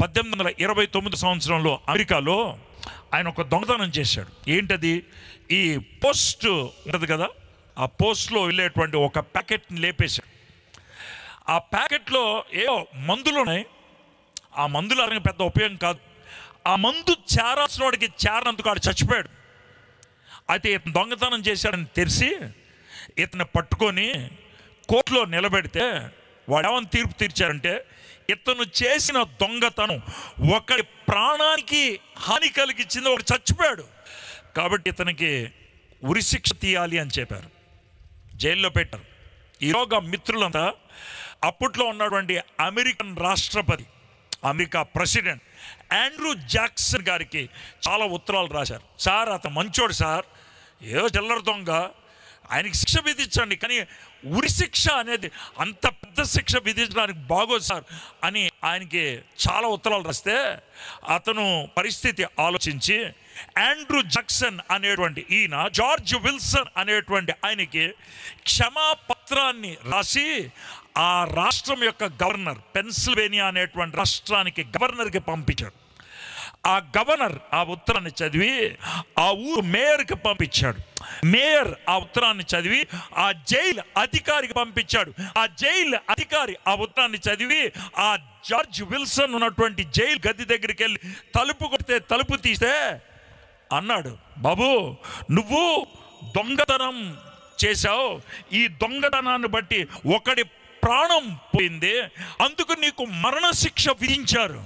[SPEAKER 1] 1829 సంవత్సరంలో అమెరికాలో ఆయన ఒక దొంగతనం చేశాడు. ఏంటది? ఈ పోస్ట్ ఉంటుంది కదా, ఆ పోస్ట్లో వెళ్ళేటువంటి ఒక ప్యాకెట్ని లేపేశాడు. ఆ ప్యాకెట్లో ఏవో మందులు ఉన్నాయి. ఆ మందులు అరగ పెద్ద ఉపయోగం కాదు. ఆ మందు చేరాల్సిన వాడికి చేరనందుకు వాడు చచ్చిపోయాడు. అయితే ఇతను దొంగతనం చేశాడని తెలిసి ఇతను పట్టుకొని కోర్టులో నిలబెడితే వాడు ఏమని తీర్పు తీర్చారంటే, ఇతను చేసిన దొంగతనం ఒకడి ప్రాణానికి హాని కలిగించింది, ఒకడు చచ్చిపోయాడు, కాబట్టి ఇతనికి ఉరిశిక్ష తీయాలి అని చెప్పారు. జైల్లో పెట్టారు. ఈలోగా మిత్రులంతా అప్పట్లో ఉన్నటువంటి అమెరికన్ రాష్ట్రపతి, అమెరికా ప్రెసిడెంట్ ఆండ్రూ జాక్సన్ గారికి చాలా ఉత్తరాలు రాశారు. సార్, అతను మంచోడు సార్, ఏదో చిల్లర దొంగ, ఆయనకి శిక్ష విధించండి, కానీ ఉరిశిక్ష అనేది అంత పెద్ద శిక్ష విధించడానికి బాగోదు సార్ అని ఆయనకి చాలా ఉత్తరాలు రాస్తే, అతను పరిస్థితి ఆలోచించి ఆండ్రూ జాక్సన్ అనేటువంటి ఈయన జార్జ్ విల్సన్ అనేటువంటి ఆయనకి క్షమాపత్రాన్ని రాసి ఆ రాష్ట్రం యొక్క గవర్నర్, పెన్సిల్వేనియా అనేటువంటి రాష్ట్రానికి గవర్నర్కి పంపించాడు. ఆ గవర్నర్ ఆ ఉత్తరాన్ని చదివి ఆ ఊరు మేయర్కి పంపించాడు. మేయర్ ఆ ఉత్తరాన్ని చదివి ఆ జైలు అధికారికి పంపించాడు. ఆ జైలు అధికారి ఆ ఉత్తరాన్ని చదివి ఆ జార్జ్ విల్సన్ ఉన్నటువంటి జైలు గది దగ్గరికి వెళ్ళి తలుపు కొడితే తలుపు తీస్తే అన్నాడు, బాబు నువ్వు దొంగతనం చేశావు, ఈ దొంగతనాన్ని బట్టి ఒకడి ప్రాణం పోయింది, అందుకు నీకు మరణశిక్ష విధించారు,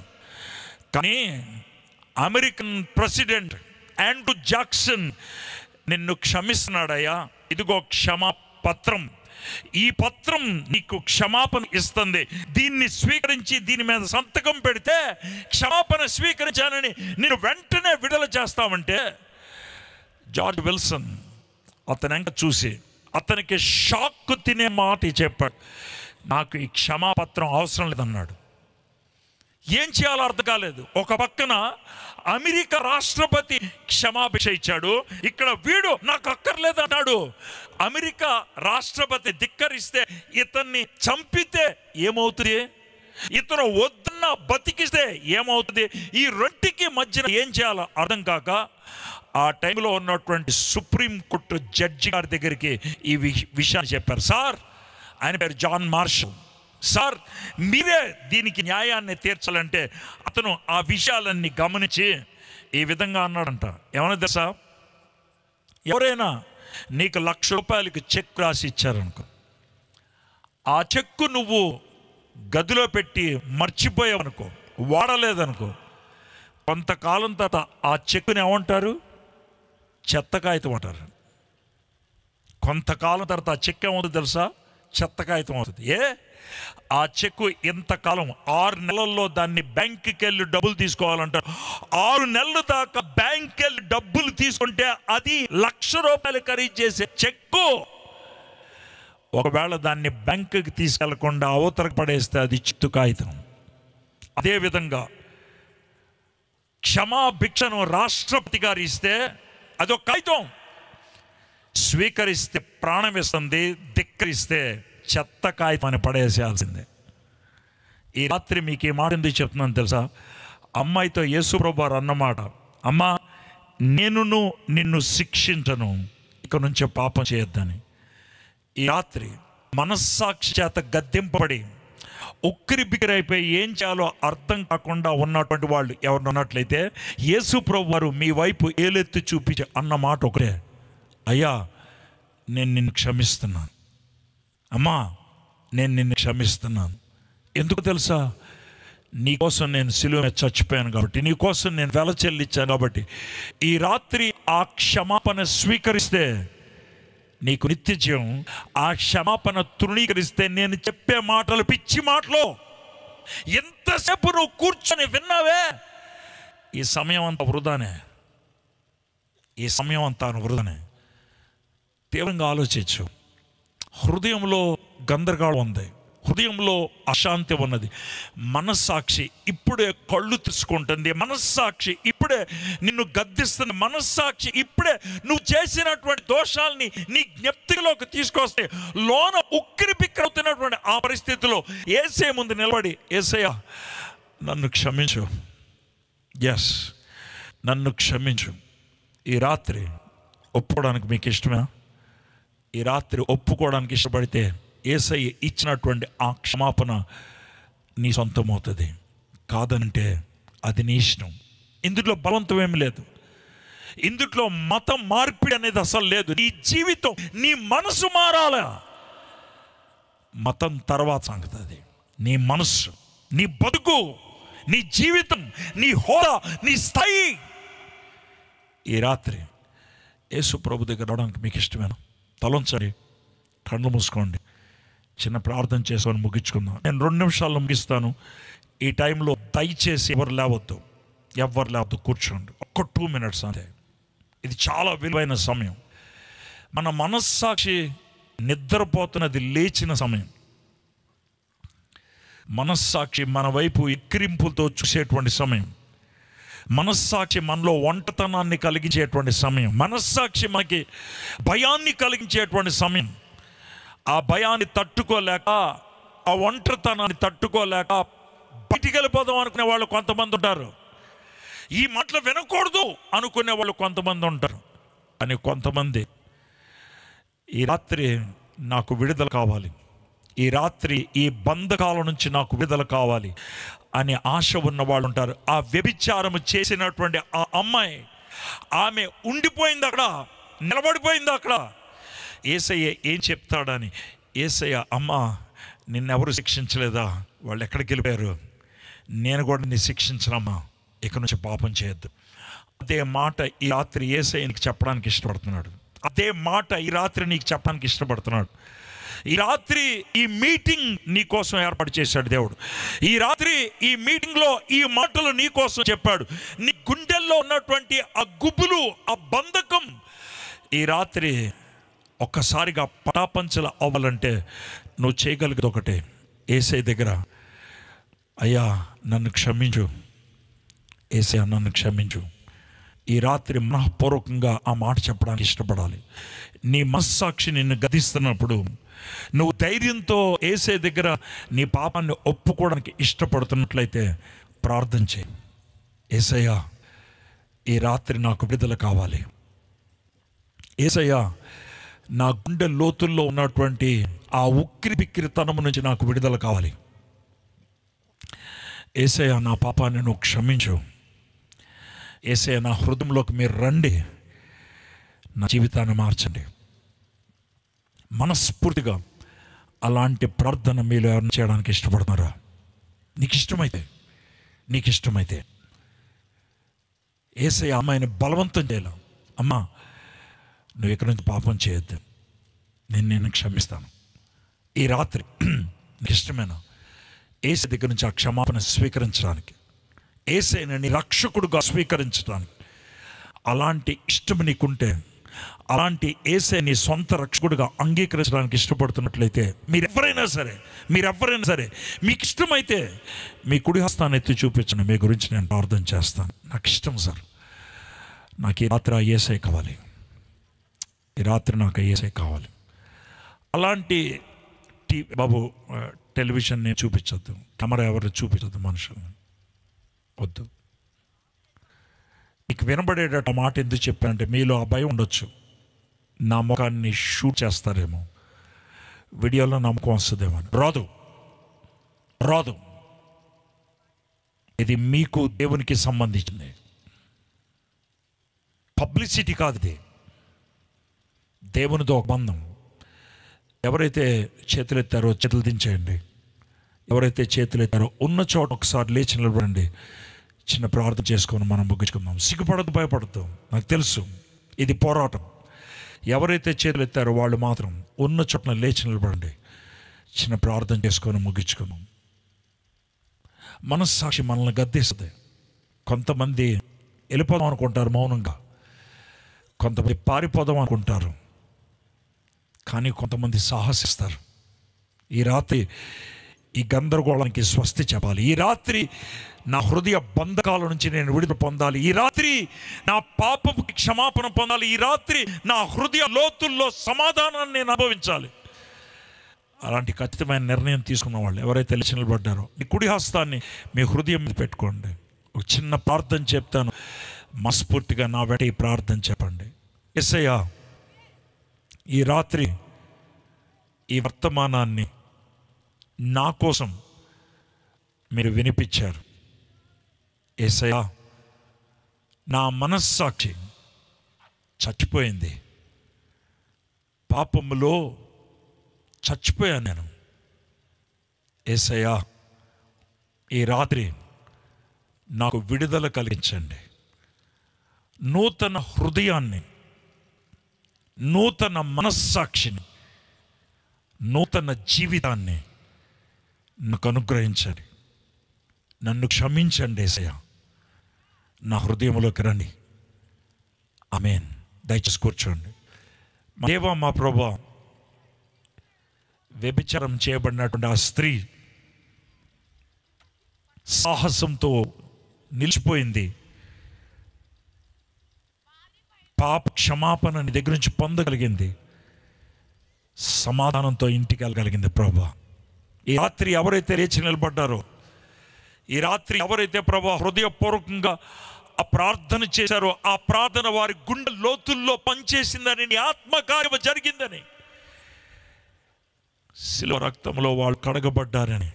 [SPEAKER 1] కానీ అమెరికన్ ప్రెసిడెంట్ ఆండ్రూ జాక్సన్ నిన్ను క్షమిస్తున్నాడయ్యా, ఇదిగో క్షమాపత్రం, ఈ పత్రం నీకు క్షమాపణ ఇస్తుంది, దీన్ని స్వీకరించి దీని మీద సంతకం పెడితే క్షమాపణ స్వీకరించానని నేను వెంటనే విడుదల చేస్తామంటే, జార్జ్ విల్సన్ అతని వెంట చూసి అతనికి షాక్ తినే మాట చెప్పాడు, నాకు ఈ క్షమాపత్రం అవసరం లేదన్నాడు. ఏం చేయాలో అర్థం కాలేదు. ఒక పక్కన అమెరికా రాష్ట్రపతి క్షమాభిష ఇచ్చాడు, ఇక్కడ వీడు నాకు అక్కర్లేదు అన్నాడు. అమెరికా రాష్ట్రపతి ధిక్కరిస్తే ఇతన్ని చంపితే ఏమవుతుంది, ఇతను వద్దన్న బతికిస్తే ఏమవుతుంది, ఈ రెంటికి మధ్యన ఏం చేయాలో అర్థం కాక ఆ టైంలో ఉన్నటువంటి సుప్రీంకోర్టు జడ్జి గారి దగ్గరికి ఈ విషయాన్ని చెప్పారు. సార్, ఆయన పేరు జాన్ మార్షల్, సార్ మీరే దీనికి న్యాయాన్ని తీర్చాలంటే అతను ఆ విషయాలన్నీ గమనించి ఈ విధంగా అన్నాడంట, ఏమన్నా తెలుసా, ఎవరైనా నీకు ₹1,00,000 చెక్ రాసి ఇచ్చారనుకో, ఆ చెక్కు నువ్వు గదిలో పెట్టి మర్చిపోయావనుకో, వాడలేదనుకో, కొంతకాలం తర్వాత ఆ చెక్కుని ఏమంటారు? చెత్త కాగితం అంటారు. కొంతకాలం తర్వాత ఆ చెక్ ఏమవుతుంది తెలుసా? చెత్త కాగితం అవుతుంది. ఆ చెక్కు ఇంతకాలం 6 నెలల్లో దాన్ని బ్యాంకుకి వెళ్ళి డబ్బులు తీసుకోవాలంటారు. 6 నెలల దాకా బ్యాంక్కి వెళ్ళి డబ్బులు తీసుకుంటే అది ₹1,00,000 ఖరీదు చేసే చెక్కు. ఒకవేళ దాన్ని బ్యాంకుకి తీసుకెళ్లకుండా అవతలకు పడేస్తే అది చిత్తు కాగితం. అదేవిధంగా క్షమాభిక్షను రాష్ట్రపతి గారు ఇస్తే అదొక కాగితం. స్వీకరిస్తే ప్రాణం ఇస్తుంది, ధిక్కరిస్తే చెత్త కాగితం అని పడేసేయాల్సిందే. ఈ రాత్రి మీకు ఈ మాట ఎందుకు చెప్తున్నాను తెలుసా? అమ్మాయితో యేసు ప్రభువు వారు అన్నమాట, అమ్మా నేనును నిన్ను శిక్షించను, ఇక నుంచి పాపం చేయొద్దని. ఈ రాత్రి మనస్సాక్షి చేత గద్దెంపబడి ఉక్కిరి బిక్కిరైపోయి ఏం చేయాలో అర్థం కాకుండా ఉన్నటువంటి వాళ్ళు ఎవరు ఉన్నట్లయితే, యేసు ప్రభువు వారు మీ వైపు ఏలెత్తి చూపించి అన్న మాట ఒకటే, అయ్యా నేను నిన్ను క్షమిస్తున్నాను, అమ్మా నేను నిన్ను క్షమిస్తున్నాను. ఎందుకు తెలుసా? నీకోసం నేను సిలువ మీద చచ్చిపోయాను కాబట్టి, నీకోసం నేను వెల చెల్లించాను కాబట్టి. ఈ రాత్రి ఆ క్షమాపణ స్వీకరిస్తే నీకు నిత్య జీవం. ఆ క్షమాపణ తృణీకరిస్తే నేను చెప్పే మాటలు పిచ్చి మాటలు. ఎంతసేపు నువ్వు కూర్చొని విన్నావే, ఈ సమయం అంతా వృధానే, ఈ సమయం అంతా వృధానే. తీవ్రంగా ఆలోచించు. హృదయంలో గందరగోళం ఉంది, హృదయంలో అశాంతి ఉన్నది. మనస్సాక్షి ఇప్పుడే కళ్ళు తీసుకుంటుంది, మనస్సాక్షి ఇప్పుడే నిన్ను గద్దిస్తుంది, మనస్సాక్షి ఇప్పుడే నువ్వు చేసినటువంటి దోషాలని నీ జ్ఞప్తిలోకి తీసుకొస్తే లోన ఉక్కిరి బిక్కిరవుతున్నటువంటి ఆ పరిస్థితిలో యేసయ్య ముందు నిలబడి, యేసయ్య నన్ను క్షమించు, నన్ను క్షమించు. ఈ రాత్రి ఒప్పుకోవడానికి మీకు ఇష్టమేనా? ఈ రాత్రి ఒప్పుకోవడానికి ఇష్టపడితే యేసయ్య ఇచ్చినటువంటి ఆ క్షమాపణ నీ సొంతం అవుతుంది. కాదంటే అది నీ ఇష్టం. ఇందులో బలవంతం ఏమి లేదు, ఇందులో మతం మార్పిడి అనేది అసలు లేదు. నీ జీవితం, నీ మనసు మారాల. మతం తర్వాత సంగతి. అది నీ మనస్సు, నీ బతుకు, నీ జీవితం, నీ హోదా, నీ స్థాయి. ఈ రాత్రి యేసు ప్రభు దగ్గర రావడానికి మీకు ఇష్టమేనా? తలంచండి, కళ్ళు మూసుకోండి, చిన్న ప్రార్థన చేసుకొని ముగించుకుందాం. నేను 2 నిమిషాల్లో ముగిస్తాను. ఈ టైంలో దయచేసి ఎవరు లేవద్దు, కూర్చోండి. ఒక్క 2 minutes అంతే. ఇది చాలా విలువైన సమయం. మన మనస్సాక్షి నిద్రపోతున్నది లేచిన సమయం. మనస్సాక్షి మన వైపు ఎక్కిరింపులతో చూసేటువంటి సమయం. మనస్సాక్షి మనలో ఒంటతనాన్ని కలిగించేటువంటి సమయం. మనస్సాక్షి మనకి భయాన్ని కలిగించేటువంటి సమయం. ఆ భయాన్ని తట్టుకోలేక, ఆ ఒంటరితనాన్ని తట్టుకోలేక బయటికి వెళ్ళిపోదాం అనుకునే వాళ్ళు కొంతమంది ఉంటారు. ఈ మాటలు వినకూడదు అనుకునే వాళ్ళు కొంతమంది ఉంటారు. అని కొంతమంది ఈ రాత్రి నాకు విడుదల కావాలి, ఈ రాత్రి ఈ బంధకాల నుంచి నాకు విడుదల కావాలి అని ఆశ ఉన్న వాళ్ళు ఉంటారు. ఆ వ్యభిచారం చేసినటువంటి ఆ అమ్మాయి, ఆమె ఉండిపోయింది అక్కడ, నిలబడిపోయింది అక్కడ. యేసయ్య ఏం చెప్తాడని, యేసయ్య అమ్మ నిన్నెవరు శిక్షించలేదా? వాళ్ళు ఎక్కడికి వెళ్ళిపోయారు? నేను కూడా నీ శిక్షించనమ్మా, ఇక నుంచి పాపం చేయొద్దు. అదే మాట ఈ రాత్రి యేసయ్య నీకు చెప్పడానికి ఇష్టపడుతున్నాడు. అదే మాట ఈ రాత్రి నీకు చెప్పడానికి ఇష్టపడుతున్నాడు. ఈ రాత్రి ఈ మీటింగ్ నీ కోసం ఏర్పాటు చేశాడు దేవుడు. ఈ రాత్రి ఈ మీటింగ్లో ఈ మాటలు నీ కోసం చెప్పాడు. నీ గుండెల్లో ఉన్నటువంటి ఆ గుబులు, ఆ బంధకం ఈ రాత్రి ఒక్కసారిగా పటాపంచల అవ్వాలంటే నువ్వు చేయగలిగేది ఒకటే, యేసయ్య దగ్గర, అయ్యా నన్ను క్షమించు, యేసయ్య నన్ను క్షమించు. ఈ రాత్రి మనఃపూర్వకంగా ఆ మాట చెప్పడానికి ఇష్టపడాలి. నీ మనస్సాక్షి నిన్ను గదిస్తున్నప్పుడు నువ్వు ధైర్యంతో యేసయ్య దగ్గర నీ పాపాన్ని ఒప్పుకోవడానికి ఇష్టపడుతున్నట్లయితే ప్రార్థన చేయి. యేసయ్య ఈ రాత్రి నాకు విడుదల కావాలి. యేసయ్య నా గుండె లోతుల్లో ఉన్నటువంటి ఆ ఉక్కిరి బిక్కిరితనము నుంచి నాకు విడుదల కావాలి. యేసయ్య నా పాపాన్ని నువ్వు క్షమించు. యేసయ్య నా హృదయంలోకి మీరు రండి, నా జీవితాన్ని మార్చండి. మనస్ఫూర్తిగా అలాంటి ప్రార్థన మీరు ఎవరిని చేయడానికి ఇష్టపడుతున్నారా? నీకు ఇష్టమైతే యేసయ్య అమ్మాయిని బలవంతం చేయాలి. అమ్మా, నువ్వు ఇక్కడి నుంచి పాపం చేయొద్దు, నేను క్షమిస్తాను. ఈ రాత్రి నీకు ఇష్టమైన యేసయ్య దగ్గర నుంచి ఆ క్షమాపణ స్వీకరించడానికి, యేసయ్యని నీ రక్షకుడుగా స్వీకరించడానికి అలాంటి ఇష్టం నీకుంటే, అలాంటి యేసయ్య నీ సొంత రక్షకుడుగా అంగీకరించడానికి ఇష్టపడుతున్నట్లయితే మీరెవరైనా సరే మీకు ఇష్టమైతే మీ కుడి హస్తాన్ని ఎత్తి చూపించండి. మీ గురించి నేను ప్రార్థన చేస్తాను. నాకు ఇష్టం సార్, నాకు ఈ రాత్రి ఆ యేసయ్య కావాలి, ఈ రాత్రి నాకు యేసయ్య కావాలి. అలాంటి బాబు టెలివిజన్ నేను చూపించొద్దు, కెమెరా ఎవరు చూపించొద్దు, మనుషుల్ని వద్దు. మీకు వినబడేటట్టు మాట ఎందుకు చెప్పానంటే మీలో ఆ భయం ఉండొచ్చు, నా ముఖాన్ని షూట్ చేస్తారేమో, వీడియోలో నమ్మకం వస్తుందేమో. రాదు. ఇది మీకు దేవునికి సంబంధించింది, పబ్లిసిటీ కాదు. ఇది దేవునితో ఒక బంధం. ఎవరైతే చేతులు ఎత్తారో చేతులు దించేయండి. ఎవరైతే చేతులు ఎత్తారో ఉన్న చోట ఒకసారి లేచి నిలబడండి. చిన్న ప్రార్థన చేసుకొని మనం ముగించుకుందాం. సిగ్గుపడద్దు, భయపడద్దు. నాకు తెలుసు ఇది పోరాటం. ఎవరైతే చేతులు ఎత్తారో వాళ్ళు మాత్రం ఉన్న చోట్ల లేచి నిలబడండి. చిన్న ప్రార్థన చేసుకొని ముగించుకుందాం. మనస్సాక్షి మనల్ని గద్దేస్తుంది. కొంతమంది వెళ్ళిపోదాం అనుకుంటారు మౌనంగా, కొంతమంది పారిపోదాం అనుకుంటారు, కానీ కొంతమంది సాహసిస్తారు. ఈ రాత్రి ఈ గందరగోళానికి స్వస్తి చెప్పాలి. ఈ రాత్రి నా హృదయ బంధకాల నుంచి నేను విడుదల పొందాలి. ఈ రాత్రి నా పాపముకి క్షమాపణ పొందాలి. ఈ రాత్రి నా హృదయ లోతుల్లో సమాధానాన్ని నేను అనుభవించాలి. అలాంటి ఖచ్చితమైన నిర్ణయం తీసుకున్న వాళ్ళు ఎవరైతే లేచి నిలబడ్డారో మీ కుడి హస్తాన్ని మీ హృదయం మీద పెట్టుకోండి. ఒక చిన్న ప్రార్థన చెప్తాను, మనస్ఫూర్తిగా నా వెంట ఈ ప్రార్థన చెప్పండి. యేసయ్యా, ఈ రాత్రి ఈ వర్తమానాన్ని నా కోసం మీరు వినిపించారు. యేసయ్యా, నా మనస్సాక్షి చచ్చిపోయింది, పాపములో చచ్చిపోయాను నేను. యేసయ్యా, ఈ రాత్రి నాకు విడుదల కలిగించండి. నూతన హృదయాన్ని, నూతన మనస్సాక్షిని, నూతన జీవితాన్ని నాకు అనుగ్రహించండి. నన్ను క్షమించండి యేసయ్యా, నా హృదయంలోకి రండి. ఆమేన్. దయచేసి కూర్చోండి. దేవా, మా ప్రభువా, వ్యభిచారం చేయబడినటువంటి ఆ స్త్రీ సాహసంతో నిలిచిపోయింది. పాప క్షమాపణ నీ దగ్గర నుంచి పొందగలిగింది. సమాధానంతో ఇంటికి వెళ్ళగలిగింది. ప్రభువా, ఈ రాత్రి ఎవరైతే లేచి నిలబడ్డారో, ఈ రాత్రి ఎవరైతే ప్రభువా హృదయపూర్వకంగా ఆ ప్రార్థన చేశారో, ఆ ప్రార్థన వారి గుండె లోతుల్లో పనిచేసిందని, నీ ఆత్మకార్యం జరిగిందని, శిలువ రక్తంలో వాళ్ళు కడగబడ్డారని,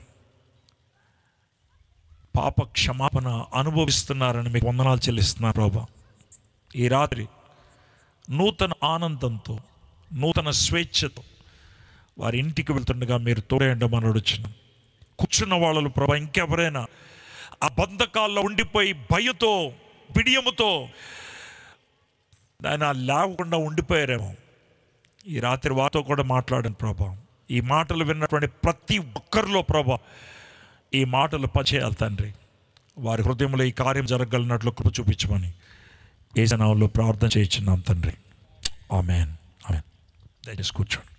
[SPEAKER 1] పాప క్షమాపణ అనుభవిస్తున్నారని మీకు వందనాలు చెల్లిస్తున్నారు ప్రభువా. ఈ రాత్రి నూతన ఆనందంతో, నూతన స్వేచ్ఛతో వారి ఇంటికి వెళ్తుండగా మీరు తోడేయండమని అడుగుచున్నాం. కూర్చున్న వాళ్ళు ప్రభా, ఇంకెవరైనా ఆ బంధకాల్లో ఉండిపోయి భయంతో, బిడియముతో ఆయన లేకుండా ఉండిపోయారేమో, ఈ రాత్రి వారితో కూడా మాట్లాడాను ప్రభా. ఈ మాటలు విన్నటువంటి ప్రతి ఒక్కరిలో ప్రభా ఈ మాటలు పనిచేయాలి తండ్రి. వారి హృదయంలో ఈ కార్యం జరగలిగినట్లు కృప చూపించమని యేసు నామములో ప్రార్థన చేయించున్నాం తండ్రి. ఆమేన్. ఆమేన్. దయచేసి కూర్చోండి.